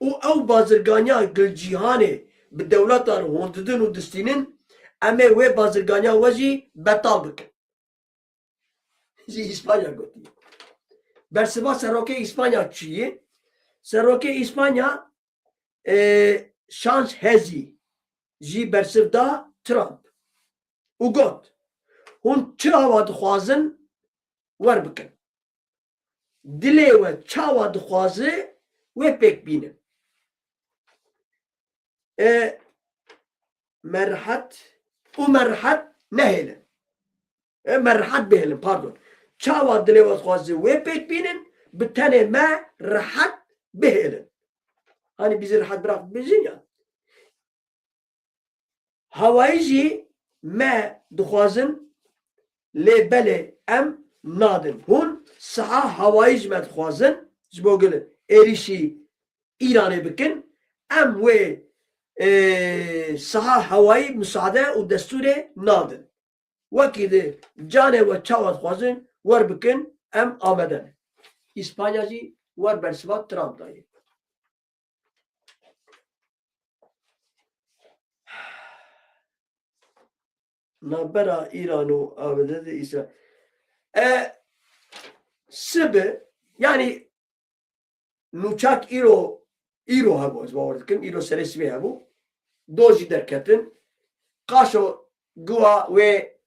او بازرگانیا گل جیهانه به دولتان هونددن و دستینن امه و بازرگانیا وجی بطال بکن جی اسپانیا گوتی برسبا سروکه اسپانیا چیه؟ سروکه اسپانیا شانس هزی جی برسبدا ترامپ و گوت هون چاوا دخوازن ور بکن دلی و چاوا دخوازه و پک بینن مرحت و مرحت نهیلن مرحت بهلن پاردون چاوا دلی و خوازه و پک بینن بتنه ما راحت بهلن hani bizi rahat bırak bizim ya havayı jî me dixwazin lê belê em nadin hûn siha havayı jî me dixwazin ji bo gil êrişî İranê bikin em wê siha havayı müsaade û destûrê nadin wekî di canê we çawa dixwazin wer bikin em amade ne İspanya jî wer bersiva Trump dayê nabera İran û ABD de İsrail sibi yani nûçak îro hebû ez bawer dikim îro serê sibê hebû dojî derketin qaşo guha wê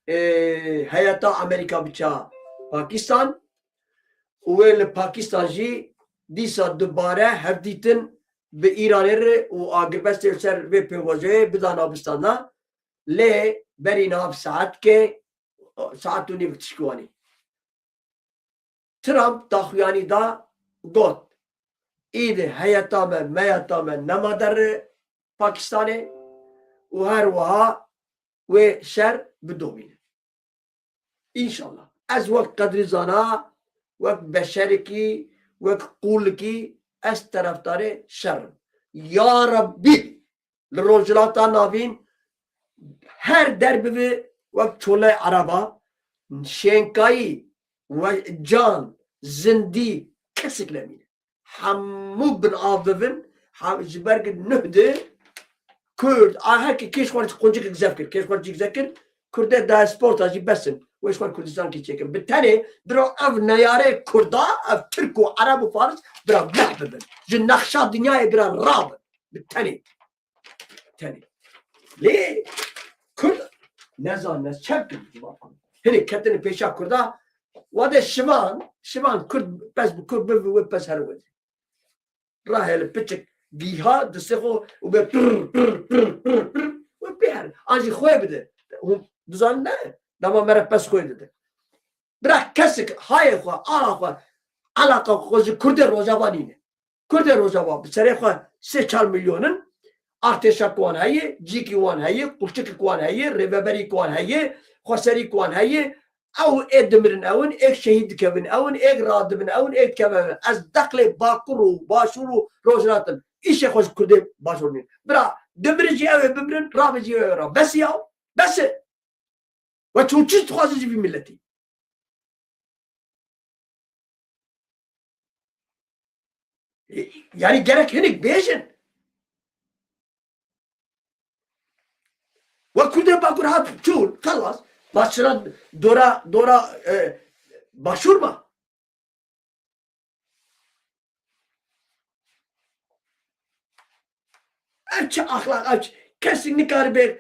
heyeta Amerîka biça Pakistan û wê li Pakistan jî dîsa dubare hevdîtin bi Îranê re û agirvestê ser vê pêwazeyê bida Navistana lê berî nav saetke saet û nîv tişkwanî Trump daxuyanî da got îdî heyeta me meyeta me nema derê Pakistanê û her wiha wê şer bidomîne înşallah ez wek qedrî zana wek beşerekî wek qûlekî ez terefdarê şerim ya Rabbî li rojhilata navîn her derbivê wek çolê ereba şênkayî ve can zindî kesik lemîne hemû bin av bibin ji ber nûh de Kurd herkê kê ji xwe quncikek zev kir kê ji xwe cîk zekir Kurdê diasporta jî besin wê ji xwe Kurdistankî çêkin bi tenê bira ev neyarê Kurda ev Tirk û Ereb û Faris bira meh bibin ji nexşa dinyayê bira rabin bi tenê lê Kurd nezan ez çekin hinê ketine pêşa Kurda wade şivan Kurd pes bi Kurd bivi wê pes her wê rahê piçik bîha distê xwe û bê wê pê her an jî xwe bide hûn dizanin ne dema mere pes xwe dide bira kesik hayê xwe ala xwe alaka xwe ji Kurdê Rojava nîne Kurdê Rojava bi serê xwe sê çar milyonin artêşa wan heye cîkî wan heye qulçikî wan heye rêveberî wan heye xweserî wan heye ew ê dimirin ewin êk şehîd dikevin ewin êk radibin ewin êk dikevin ez deqlê bakur û başûr û rojhilatin îşê xwe ji Kurdê başûr nîn bira dimirin jî ew ê bimirin rabê jî ew ê ra besî yaw besê ve çû çi dixwazin ji vî milletî yani gerek hinek bêjin ve Kurdê bakur hat çûn xelas başına dora başvurma. Evçe ahlak evçe kesinlikle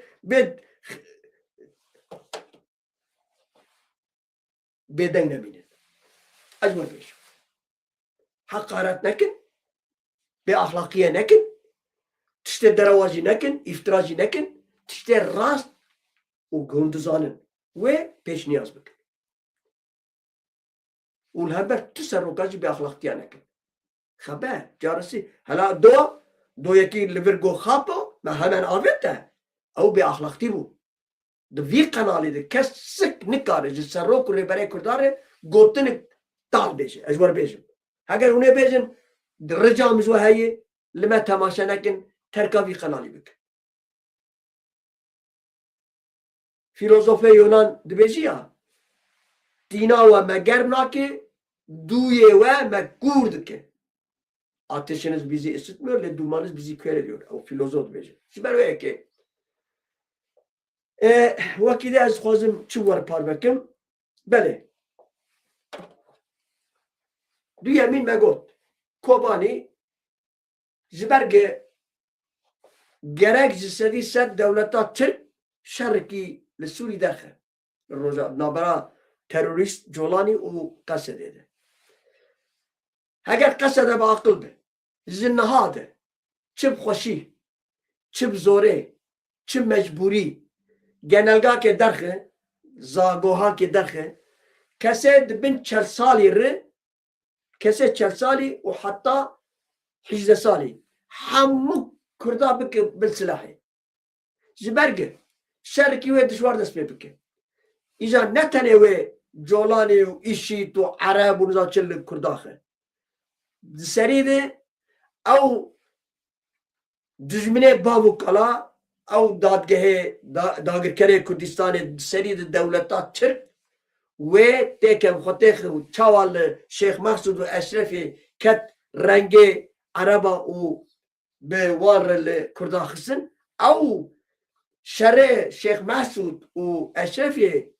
beden neminin. Acma beş. Hakaret nekin, be ahlakiye nekin, tişte deravacı nekin, iftiracı nekin, tişte rast o gündüzanın. Ve peş niyaz bikin. Ul haber tisarrukaji bi ahlaktiyanek. Haber carisi hala do yeki livergo khapo ma hemen avete ew bi ahlakti bu. De vi kanalı de kesik nikare ji serrok ribere kurdare gotin طال بيجي أجور بيجي هكذا هنا بيجن رجع مزوى هاي لما تماشى لكن تركا في قنالي بك فيلوزوفي يونان دبيجيا دينا وما قربناكي دوye ve me kurdike. Ateşiniz bizi ısıtmıyor, le dumanız bizi kör ediyor. O filozof bece. Siber ve ki vakide az xwazim çi war parvekim bele. Du yemin me got. Kobani ziberge gerek jisedi set devleta Türk şerki li Suri daxe. Roja nabara terörist Colani o kasededi. Heger kasede be akıl be. Zinnahade. Çi xoşi. Çi zore. Çi mecburi. Genelga ke derxe. Zagoha ke derxe. Kese dibin 40 sali re. Kese 40 sali و hatta 18 sali. Hammuk kurda bike bil silahı. Ziberge. Şerki ve dışvar dest pê bike. İja ne tane ve Colani u işit u Arab u nizaçillik kurdaxe. Seri de او دجمنه بابو کلا او دادگاه داگرکره کردستان سرید دولتا ترک و تکم خطیخ و چوال شیخ محسود و اشرفی کت رنگ عربا و به وار کردا خسن او شره شیخ محسود و اشرفی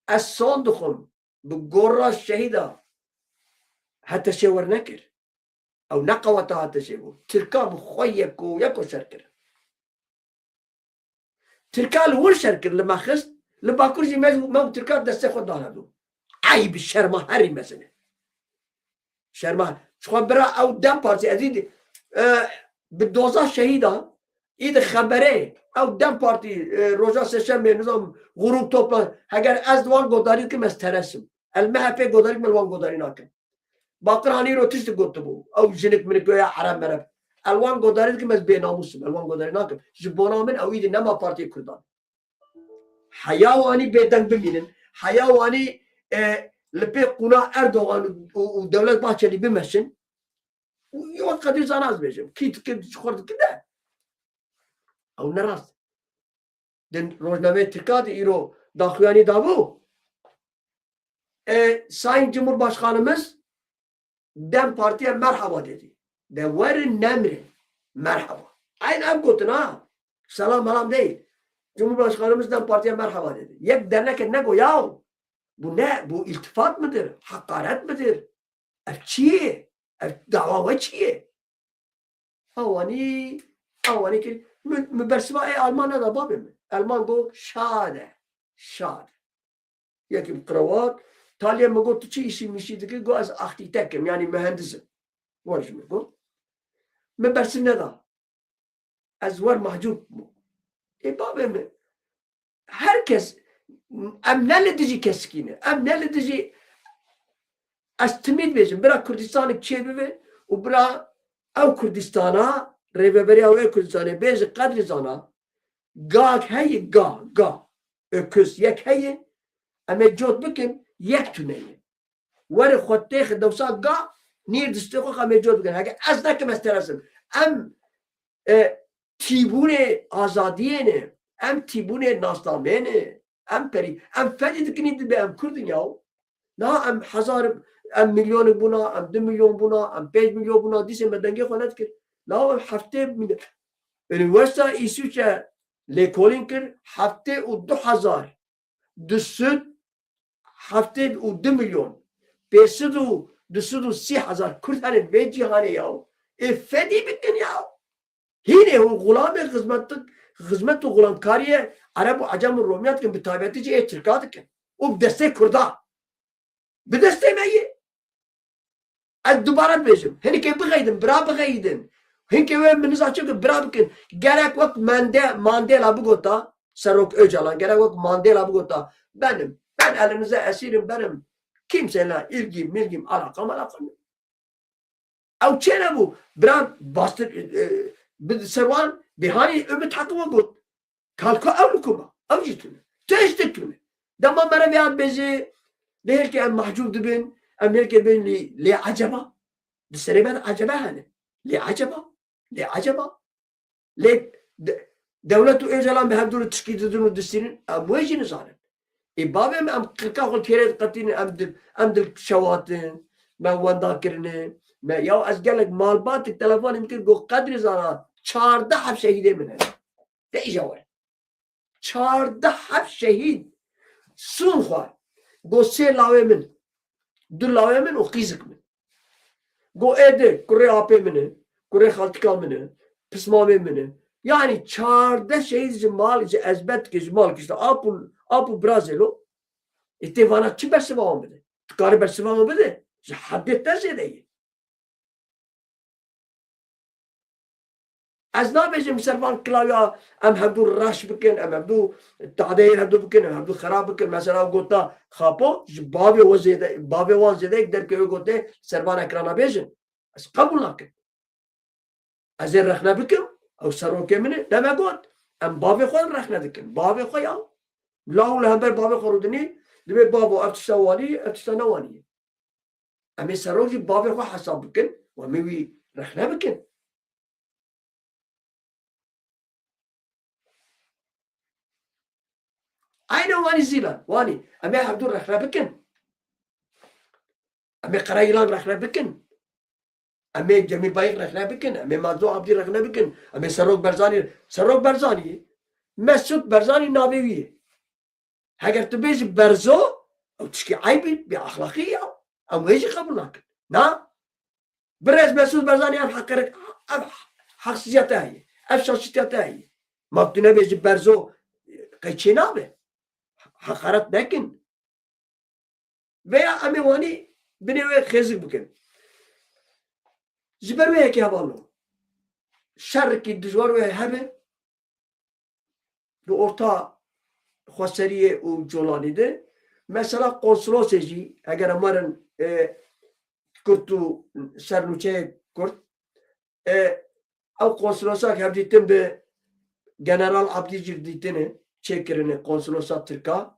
از صندوقم به گراش شهیدا حتی شور نکر او نقوتها تشبه تركاب خويك وياكو شركر تركال ول شركر لما خست لباكرجي ما تركال دستخو دهلو عيب الشرمه هري مثلا شرمه شو برا او دم بارتي ازيد بالدوزا شهيده اذا خبره او دم بارتي روجا سشم نظام غروب توبلا اگر از دوان گوداری که مسترسم المهفه گوداری ملوان گوداری ناکن باقراني رو تشت قطبو او جنك منك ويا حرام مرب الوان قدرت كم بس بيناموس الوان قدرت ناكم جبونا من او يدي نما بارتي كردان حيواني بيدن بمينن حيواني لبي قنا اردوغان ودولة باهشلي بمشن يوم قدر زاناز بيجم كيت خورد كده او نراس دن روزنامه تركات ايرو داخواني دابو ساين جمهور başkanımız Dem partiye merhaba dedi. De verin nemri. Merhaba. Aynı hem gotun ha. Selam malam değil. Cumhurbaşkanımız Dem partiye merhaba dedi. Yek dernek ne go yahu. Bu ne? Bu iltifat mıdır? Hakaret midir? Çiye? Dava çiye? Avani ki mübersima Almanya'da babim. Alman go şade. Şade. Yekim kravat Talya mı go tuçi işi mişiydi ki go az arkitektim yani mühendisim. Var şimdi go. Mübersin ne da? Az var mahcup mu? Babam herkes emnel dici keskine. Emnel dici az timid bejim. Bırak Kürdistan'ı çevive u bırak ev Kürdistan'a reveberi ev Kürdistan'a bejim kadri zana gag heyi ga öküz yek heyi ama jod bikin یک تونه ولی خود تیخ دوسا گا نیر دستخو خمیجود بگن اگه از نکم استرسم ام تیبون آزادیه نه ام تیبون ناسنامه نه ام پری ام فدی دکنید به ام کردن یاو نه ام هزار ام میلیون بونا ام 2 میلیون بونا ام 5 میلیون بونا دیسه مدنگی خواند کرد نه ام هفته میده üniversite İsviçre lekolin kir hafte u 2000 düsüt hafte u 2 milyon. 530,000 Kürt hani ve cihane yahu. Fedi bittin yahu. Hine o gulame hizmet o gulam kariye Arab-ı Acam-ı Romiyat ki mütabiyetici Türk'adı ki. O destek kurda. Bir destemeyi. Az dubarat bejim. Hinke bıgaydın, bira bıgaydın. Hinke ve minizaçı ki bira bıkın. Gerek vak Mandela bu gota. Sarok Öcalan. Gerek vak Mandela bu gota. Ben elinize esirim benim. Kimseyle ilgim, alakam. Ev çene bu? Bira bastır, servan, bihani ümit hakkıma gut. Kalka evlukuma, evcitune. Teştiktune. Dama mera veyad bezi, değil ki en mahcub dibin, أمريكا بين لي عجبة بالسليمان عجبة هنا لي عجبة لي دولته إيجالان بهبدول التشكيل دون الدستين أمواجي نزارن إبابهم أم كاقول كيرت قتين أم دل شواتن ما وندا كرنه ما ياو أزجلك مالبات التلفون يمكن جو قدر زارا 14 حب شهيد منها ده إجاوة 14 حب شهيد سونخوا جو سي لاوي من دل لاوي من وقيزك من جو إيدي كوري آبي منه كوري خالتكال منه بسمامي منه يعني 14 شهيد جمال جي أزبت كجمال كشتا أبو برازيلو اتفانا چی برسوام بده کار برسوام بده حد تزیده از نابجم سرمان کلایا ام هبدو راش بکن ام هبدو تعدیل هبدو بکن ام هبدو خراب بکن مثلا گوتا خاپو بابی وان زیده در که گوته سرمان اکرانا بیجن از قبول نکن از این رخنا بکن او سروکه منه دمه گوت ام بابی خود رخنا دکن بابی خود یا لاو لهمبر بابی خورودنی دبي بابو أبتشتواني أبتشتنواني أمي سروجي بابي خو حساب بكن ومي رحنا بكن أين واني زيلان واني أمي عبدو رحنا بكن أمي قرايلان رحنا بكن أمي جميل بايق رحنا بكن أمي مازو عبدي رحنا بكن أمي سروج برزاني مسعود برزاني نابيوي هاگر تو بیش برزو او تشكي عيبي بأخلاقية او هيجي قبل لك نا برز مسعود برزاني ام حقرك ام حقسيته هي ام شخصيته هي ما بتنا بيش برزو قيتشي نابه حقرت لكن veya امي واني بنوي خزق بكن جبروي هيك يا بالو شركي دجوروي هبه bu orta خسریه و جولانیده مثلا konsoloseci eğer amarın kurtu sernuçe kurt او konsolosa hevditim be General Abdicir ditini çekirini konsolosa Türk'a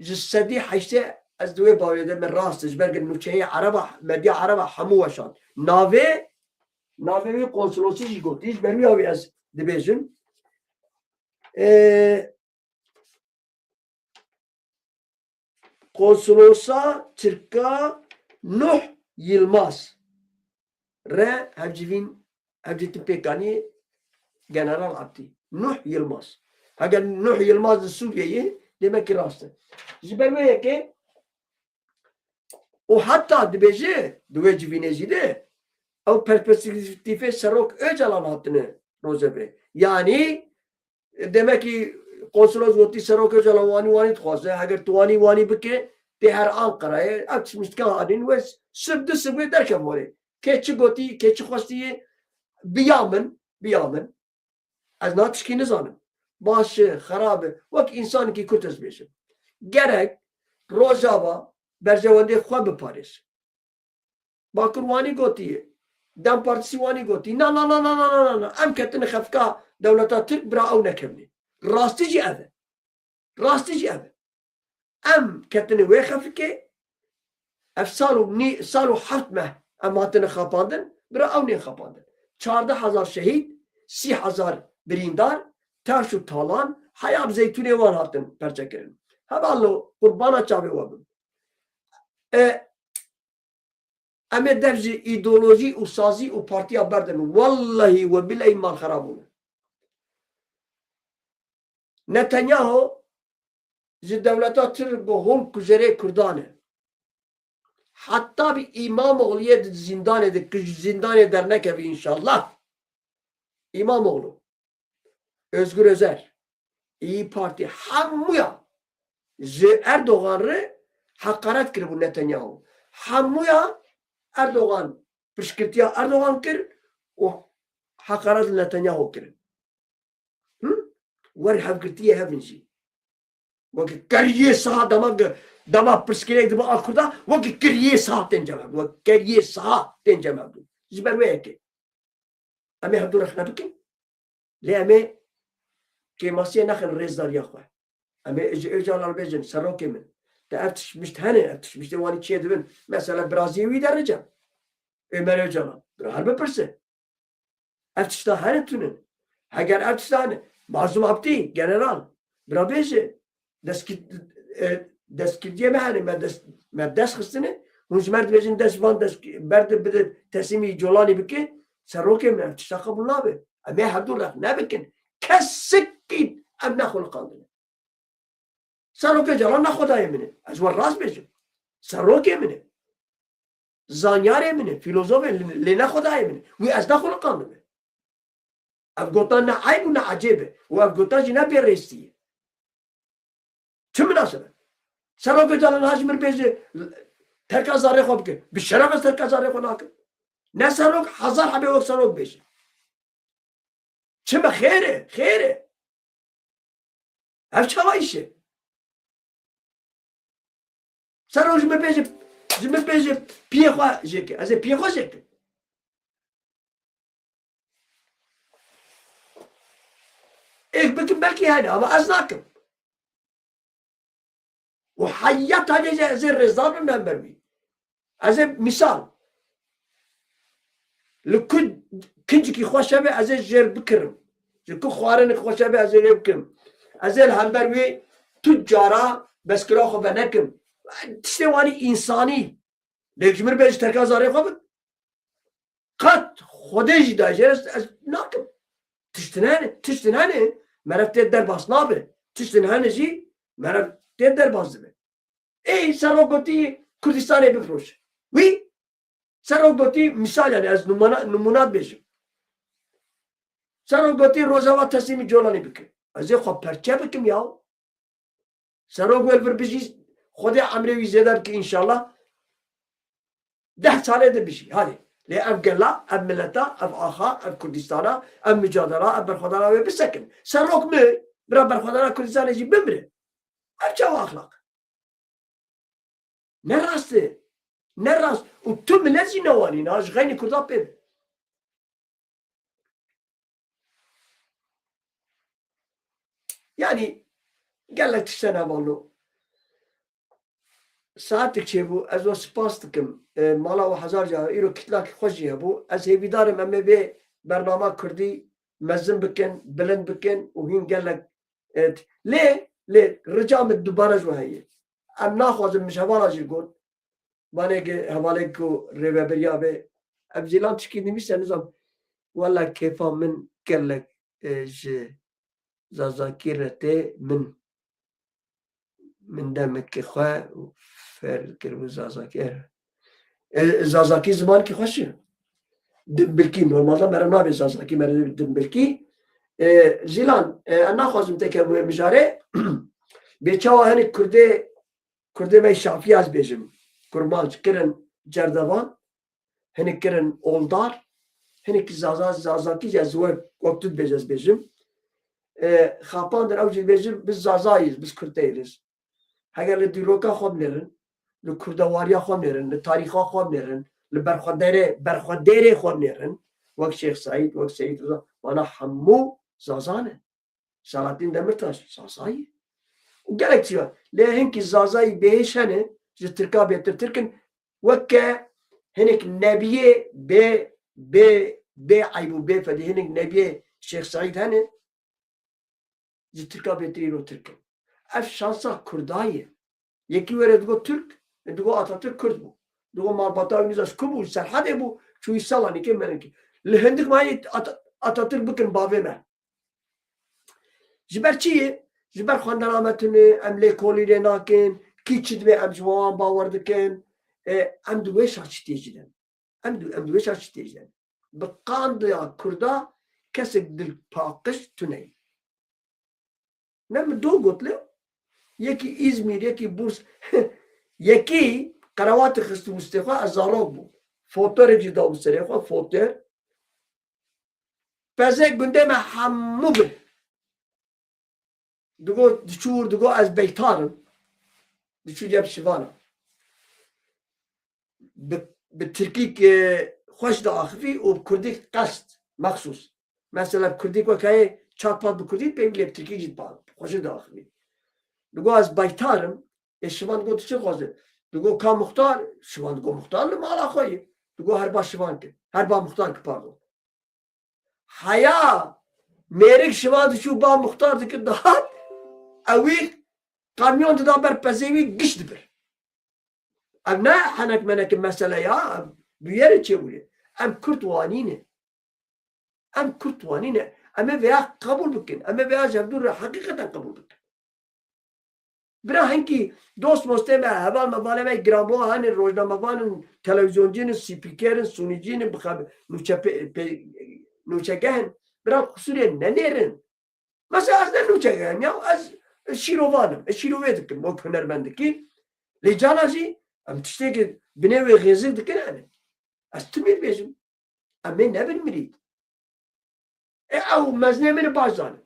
جسدي حيشته از دوی باویده من راست جبرگ نوچه عربا مدیا عربا همو وشان ناوی konsolosi جگوتی جبرمی آوی از دبیجن Konsolosa Türk'a Nuh Yılmaz Re Hevcitin Pekani General Abdi Nuh Yılmaz Eğer Nuh Yılmaz Suriye'yi demek ki rastı. Zibermeye ki o hatta dibeci duveci vinezide o perspektife Serok Öcalan hattını Rozebe yani demek ki konsolos gotti Serok Öcalan vani txwazه eğer tuwani vani bike te her Ankara'ya atmıştıkan adın ve sıbdı derken var. Keçi gotti keçi xwastiye biyamen az natışki nizanım. Başı xarabe vak insan ki kurtuz beşim. Gerek Rojava berjevende xwe bi Paris. Bakır vani gotti Dem Partisi vani gotti na em ketine xefka devleta Türk bira ew nekevni. Rastici ev. Em ketine wê xefike ev salu heft meh em hatine xapandin bira ew nê xapandin. 14,000 şehit 30,000 birîndar taş û talan heya bi zeytûnê wan hatin perçekirin. Hevallo qurbana çavê we bin. Em ê dev ji îdeolojî û sazî û partiya berdin. Vallahi ve billahi mal xerab bûne. Netanyahu ji devleta Türk bu hol kuzere Kurdanı. Hatta bir İmamoğlu'ya zindan edip zindan eder nekevi inşallah. İmamoğlu, Özgür Özer, İyi Parti hamuya Erdoğan'ı hakaret kır bu Netanyahu. Hamuya Erdoğan pışkırtıya Erdoğan kır o hakaret Netanyahu kır. Var hevkirtiye hevinci. Vakit kariye saha dama pırskirek dama akurda vakit kariye saha dencemem. Vakit kariye saha dencemem. Ziber ve eke. Ame hevdur akhna bikin. Le ame kemasiye nakhin rezdar yakwa. Ame öcalar bejin sarroke min. de eftişmişti hani eftişmişti vani çiğ dibin mesela Brazilya'yı derece Ömer Öcalan harbi pırsı eftişte hani tünün eğer eftişte hani Mazlum Abdi general brabezi deskilciye mi hani me dest xistini hunç mert vezin dest van dest berde bide teslimi colani biki seroke mi eftişte kabul nabe ama Abdullah ne bikin kessikit em nakhul kandını Saroke Calan naxoda emine. Ez var rast bejim. Saroke emine. Zanyar emine. Filozof le naxoda emine. Ve ez naxol kandı. Ev gotan ne ayb ne acebe. Ve ev gotan jine bir restiye. Çi münasebet? Saroke Calan hacmir bezi terkazare xob ki. Bir şeref terkazare xo nakı. Ne sarok hazar habi o sarok bejim. Çi me xeyre. Xeyre. Ev çava işi. Sarok jime bezi piyexa jeke. Ez piyexa jeke. Ek bikim belki yani ama az nakım. O hayat hadece ez rıza bir memberbi. Ez misal. Lükü kinciki xoşabe ez jer bikirim. Çünkü xwarini xoşabe ez jer bikirim. Ez hemberbi tüccara beskira xo benekim. İşte vani insani. Lekjimir bej terkazare xo kat xodej dajez ez nakım. Tiştin hani merefte derbas nabe. Tiştin hani ji merefte derbas dibe. Sarogoti Kurdistan'e bir proje. Ve Sarogoti misal yani az numunat bejim. Sarogoti Rojava teslimi colani bike. Az xo perçe bikim ya. Sarogol bir bizi خودی عمری زیادم که انشالله 10 ساله ده بشی هادی لی اف گلا اف ملتا اف آخا اف کردستانا اف مجادله اف برخوادانا و بسکن سروک می برا برخوادانا کردستان جی بمره اف چه اخلاق نه راسته نه راست و تو ملتی نوانی ناش غینی کردا بید yani گلک تشتنه بالو ساعتك شيبو ازو سباستكم مالا وحزار جا ايرو كتلاك خوشي هبو از هيبيدارم امي بي برنامج كردي مزن بكن بلند بكن وهين قال لك ليه رجع من الدبارج وهي ام ناخذ مش هوالاج يقول بانيك هواليكو ريبا بريابي ابزيلان تشكي نميس نظام ولا كيفا من قال لك زازاكيرتي من دمك خواه فرد کرد زازاکی زازاکی زمان کی خوشه دنبلکی نورمالدا مرا نابی زازاکی مرا دنبلکی زیلان انا خوازم تکه بو مجاره بیچاوا هنی کرده می شافی از بیجم کرمالج کرن جردوان هنی کرن اولدار هنی کی زازاکی جزوه وقتود بیجز بیجم خاپان در اوجی بیجم biz zazayız biz Kürt'teyiz اگر لدیروکا خواب نرن لکردواریا خواب نرن لتاریخا خواب نرن لبرخوادره خواب نرن وقت شیخ سعید وقت سعید رضا وانا همو زازانه سلاطین دمرتاش زازایی و گلک چیه لیهن که زازایی بهش هنه جه ترکا بیتر ترکن وکه هنک نبیه به عیبو به فده هنک نبیه شیخ سعید هنه جه ترکا بیتری رو ترکن اف شانسا کردایه یکی وره دگو ترک دگو آتاتürk کرد بو دگو مالباتا میزاش کو بو سرحده بو چوی سالانی که منکی لهندک مایی آتاتürk بکن باوه من جبر چیه؟ جبر خواندن آمتونه ام لیکولی ره ناکن کی چید به ام جوان باور دکن ام دوه شاچتی جدن ام دوه شاچتی جدن بقاند یا کردا کسک دل پاقش تونه نم دو گوتله یکی İzmir یکی بورس یکی قنوات خست مصطفى ازاروگ بو فوتور جدا بسره خو فوتور پزه گنده ما همو به دگو از بیتارم دچور جب شوانا به ترکی که خوش دا آخفی و کردی قصد مخصوص مثلا کردی که که چاک پاد بکردید به بترکی جد پاد خوش دا آخفی دگو از بیتارم şivan go tişi xwazin. Digo ka muhtar, şivan digo muhtar li mala xwe ye. Digo her ba şivan ki. Her ba muhtar ki pardon. Haya mêrik şivan dişu ba muhtar dikir dahat ew kamyon dida ber pezêwî giş dibir. Ev ne henek menek mesele ya. Büyeri çeviri. Em Kürt wanîne. Em Kürt wanîne. Em ê veya kabul bikin. Em ê veya jevdûr hakikaten kabul bikin. Bira hinkî dost mostê me heval mevalê me giranbo hani rojnamevanên televizyoncînin, spîkerên, sunîcînin nûçegehin bira qusûrê nenêrin. Mesela ez ne nûçegehin ya ez şîrovanim. Ez şîrovê dikim. O hunermend dikî. Lê cana jî em tiştekî binêvê xêzik dikin hani. Ez timîr bêjim. Em ê nebin mirî. Ew meznê min baş zanin.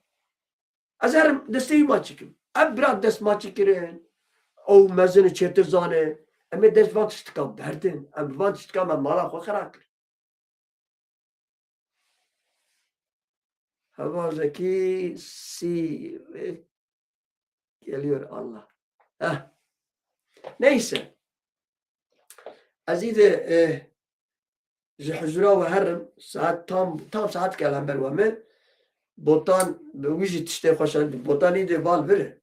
Ez herim destê wî maçikim. Ev bira dest maçî kirin. Ew mezin çêtir zane. Em ê dest van tiştika berdin. Em van tiştika me mala xwe xera kir. Hevazekî sî geliyor Allah. Neyse. Ez î de ji huzura ve herim saat tam saat gelen ber me botan wî jî tiştê xweşan botan î de val vire.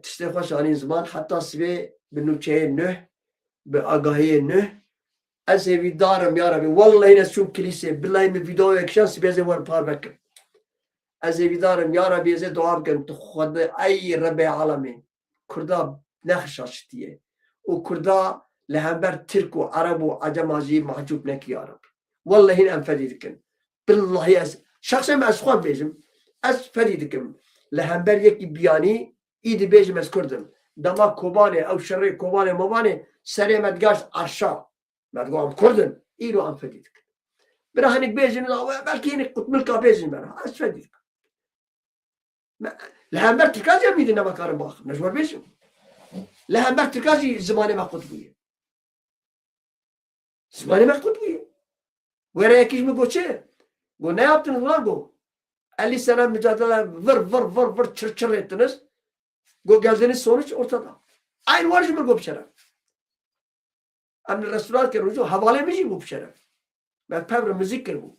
Tiştê xweş anîn ziman heta sibê bi nûçeyê nûh bi agahiyê nûh ez ê wî darim ya Rabbi wallahî ez çûm kilîsê billahî min vîdeoyek kişan sibê ez ê wer par vekim. Ez ê wî darim ya Rabbi ez ê dua bikim tu Xwedê ey Rebbê alemîn Kurda nexşa şitiye û Kurda li hember Tirk û Arab û Acema jî mahcûb nekî ya Rabbi. Wallahî em fedî dikin. Billahî ez şexsen ez xwe bêjim ez fedî dikim. Li hember yekî biyanî î dibêjim ez Kurdim. Dema Kobanê ew şerê Kobanê mobanê serê me digaşt arşa. Me digo em Kurdin. Îro em fedî dikin. Bira hinek bêjin belkî hinek qutmilka bêjin me ez fedî dikim. Li hember Tirka jî emîdî nevekarim baxim. Ne ji wer bêjim. Li hember Tirka jî zimanê me qut bûye. Zimanê me qut bûye. Were yekî ji min got çi? Got ne yaptınız lan got? 50 sene mücadele vır çır ettiniz. Geldiğiniz sonuç ortada. Aynı var mı bu şeref? Hem restoran kırıcı havale mi bu şeref? Ben pevre müzik kırım.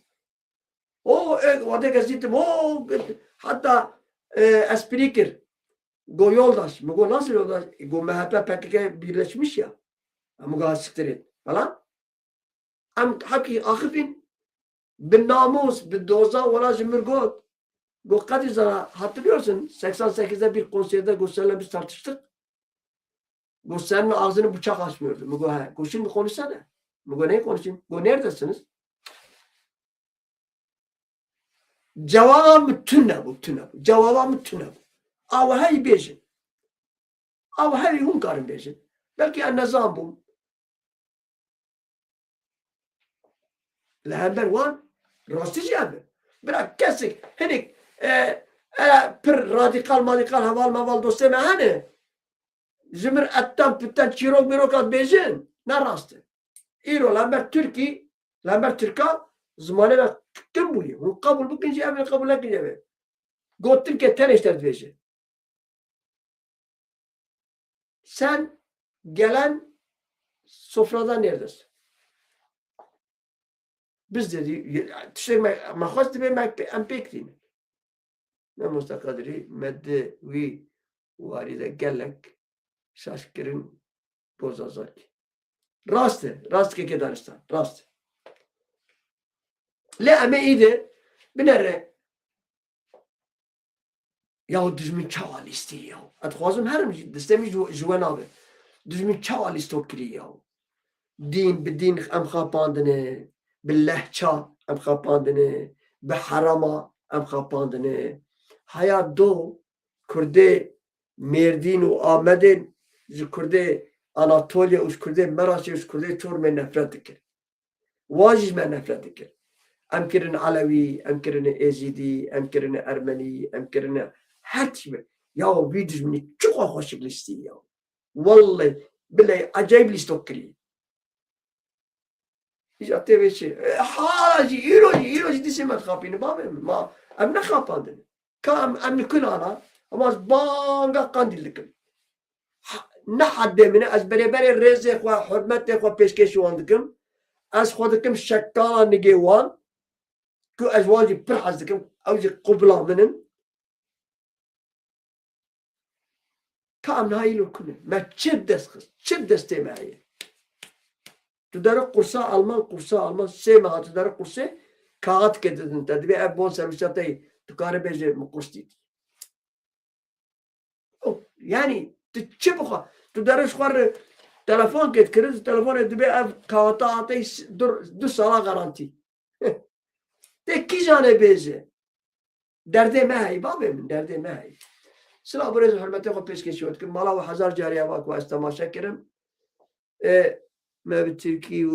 O orada gazetim o hatta espri kır. Go yoldaş. Go nasıl yoldaş? Go MHP PKK birleşmiş ya. Ama go siktir et. Falan. Am haki akıfin bin namus bin doza vela jimir got. Bu Kadir Zara hatırlıyorsun 88'de bir konserde Gussel'le biz tartıştık. Gussel'in ağzını bıçak açmıyordu. Mugo şimdi konuşsana. Mugo ne konuşayım? Mugo neredesiniz? Cevabım tünne bu. Cevabım tünne bu. Ama hey bejin. Ama hey hunkarın bejin. Belki annezam bu. Lehenber wan rastici abi. Bırak kesik. Henik pir radikal haval dosteme hani zimir ettan pitten çirok mirokat bejin ne rastı İro lamber Türkiye lamber Türka zamanı ve kim buluyor onu kabul bikince evine kabul ekince evi gottim ki ten işler beji sen gelen sofradan neredesin biz dedi tiştek mahvaz dibe em pektini ne mustakadri medde vi varide gelek şaşkırın bozazak. Rast ke Danistan. Rast. Le ame ide binere ya düzmün çaval istiyor ya. Atxwazim herim destemi jwan abi. Düzmün çaval istokri ya. Din bidin em xapandine billehça em xapandine bi harama em xapandine hayat do Kurde Merdin u Ahmed'in ji Kurde Anatolia u Kurde Meraşi u Kurde Çorme nefret dikir. Vajiz me nefret dikir. Em kirin Alevi, em kirin Ezidi, em kirin Ermeni, em kirin her şey. Ya bir düzmini çok hoşçaklı istiyor ya. Vallahi billahi acayip listok kiri. İşte teveci. Halaci, İroji disemet kapını babam. Ma em ne kapandın? Kam em nikun ana ama banga kandillikim. نه حد منه از برابر رزق و حرمت خو پیشکش وان دکم از خودکم شکال نگیوان که از واجی پر حز دکم اوجی قبلا منن کام نهایلو کنه ما چه دست خست چه دسته معیه تو داره قرصا آلمان سه ماه تو داره قرصه kağıt getirdin dedi. Bir ev bon servisatayı tukare bece mukustit. Yani çi bu? Tu darış var telefon getiririz. Telefon edip bir ev kağıt atayı dur sala garanti. Tek ki jane bece. Derde mehay babam derde mehay. Sıla burası hürmete ko peş geçiyor ki mala ve hazar cariye bak ve istamaşa kerim. Me Türkiye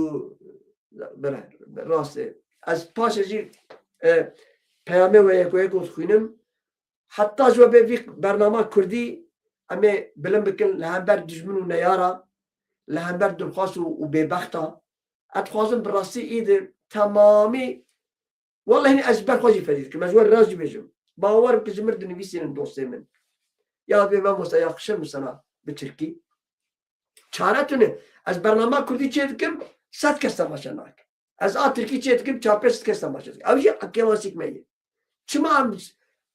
rastı. از پاس ازی پیامه و یکوی گفت خوینم حتی جو به وی برنامه کردی اما بلند بکن لهنبر دجمن و نیارا لهنبر درخواست و ببختا اتخوازم براستی ایده تمامی والله هنی از برخوازی فدید که مجبور راجی بجم باورم که زمرد نویسین دوسته من یا به من مستیاقشم مثلا به ترکی چارتونه از برنامه کردی چه دکم 100 کس تماشا ناک از آترکی چه دکم 4-5 کس تماشا دکم اوشی اکیواسیک میه چما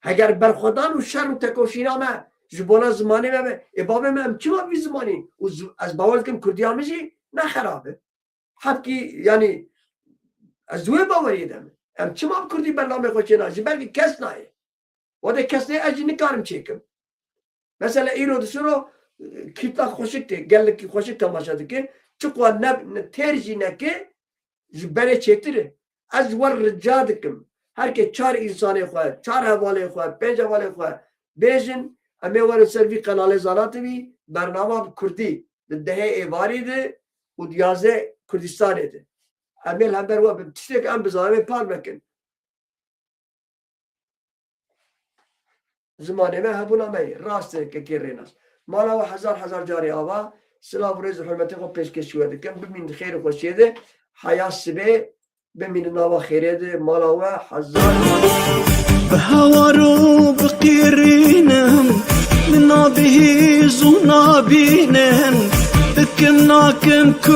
اگر برخودان و شر و تکوشینا جبونا زمانی ابابه هم چما بی زمانی از باور دکم کردی آمجی نه خرابه حبکی یعنی از دوی باوری دم هم چما کردی برنامه خوشی ناجی بلکه کس نایه و ده کس نه اجی نکارم چیکم مثلا ایرو دسرو کیتا خوشکته گلکی خوشک تماشا دکه چقوا tercih ne ki beni çektirir. Az var rica dikim. Herkes çar insanı koy, çar havalı koy, 5 havalı koy. Bejin ame var servi kanalı zanatı bi bernama Kurdi. Dehe evariydi u diyaze Kurdistan idi. Amel haber var. Tiştek am bizarre par bekin. Zamanıma habuna mey. Rast kekirenas. Mala ve hazar cari ava. Sıla buraya hürmete ko peşkeş verdik. Bimin xeyr xoşiyede. Hayat sibe bimin nava xeyrede. Mala ve hazar. بهوارو بقيرينم من به زونا بينم بكنا كم كرد